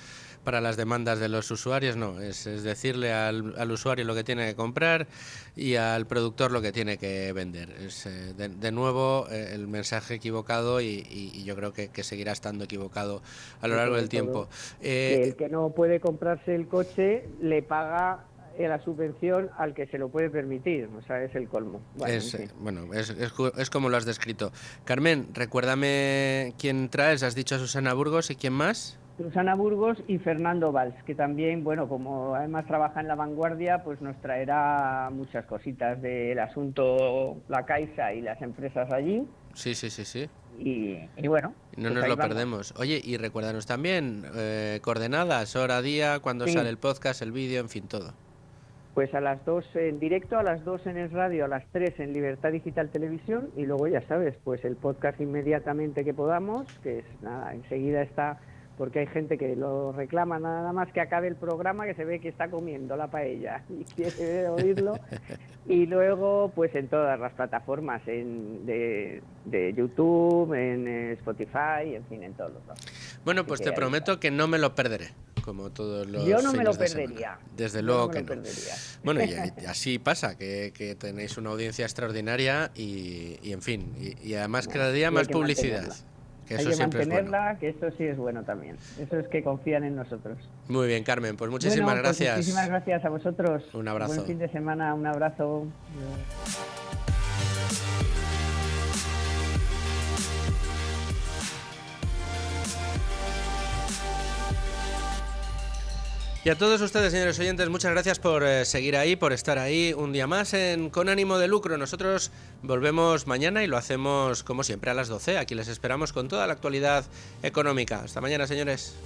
para las demandas de los usuarios, no, es decirle al usuario lo que tiene que comprar y al productor lo que tiene que vender. Es de nuevo el mensaje equivocado, y yo creo que seguirá estando equivocado a lo largo del tiempo. Que el que no puede comprarse el coche le paga la subvención al que se lo puede permitir, o sea, es el colmo. Es como lo has descrito. Carmen, recuérdame quién traes. Has dicho a Susana Burgos, ¿y quién más? Susana Burgos y Fernando Valls, que también, bueno, como además trabaja en La Vanguardia, pues nos traerá muchas cositas del asunto La Caixa y las empresas allí. Sí. Y bueno, no nos lo perdemos. Oye, y recuérdanos también coordenadas, hora, día, cuándo sale el podcast, el vídeo, en fin, todo. Pues a las 2 en directo, a las 2 en el radio, a las 3 en Libertad Digital Televisión, y luego ya sabes, pues el podcast inmediatamente que podamos, que es nada, enseguida está, porque hay gente que lo reclama nada más que acabe el programa, que se ve que está comiendo la paella y quiere oírlo. Y luego pues en todas las plataformas de YouTube, en Spotify, en fin, en todos los lados. Bueno, pues te prometo que no me lo perderé, como todos los Yo no me lo perdería. Semana. Desde luego que no. Bueno, y así pasa, que tenéis una audiencia extraordinaria y en fin, y además cada día más publicidad. Que eso hay que siempre mantenerla, es bueno. Que eso sí es bueno también. Eso es que confían en nosotros. Muy bien, Carmen, pues muchísimas gracias. Muchísimas gracias a vosotros. Un abrazo. Buen fin de semana, un abrazo. Y a todos ustedes, señores oyentes, muchas gracias por seguir ahí, por estar ahí un día más en Con Ánimo de Lucro. Nosotros volvemos mañana y lo hacemos como siempre a las 12. Aquí les esperamos con toda la actualidad económica. Hasta mañana, señores.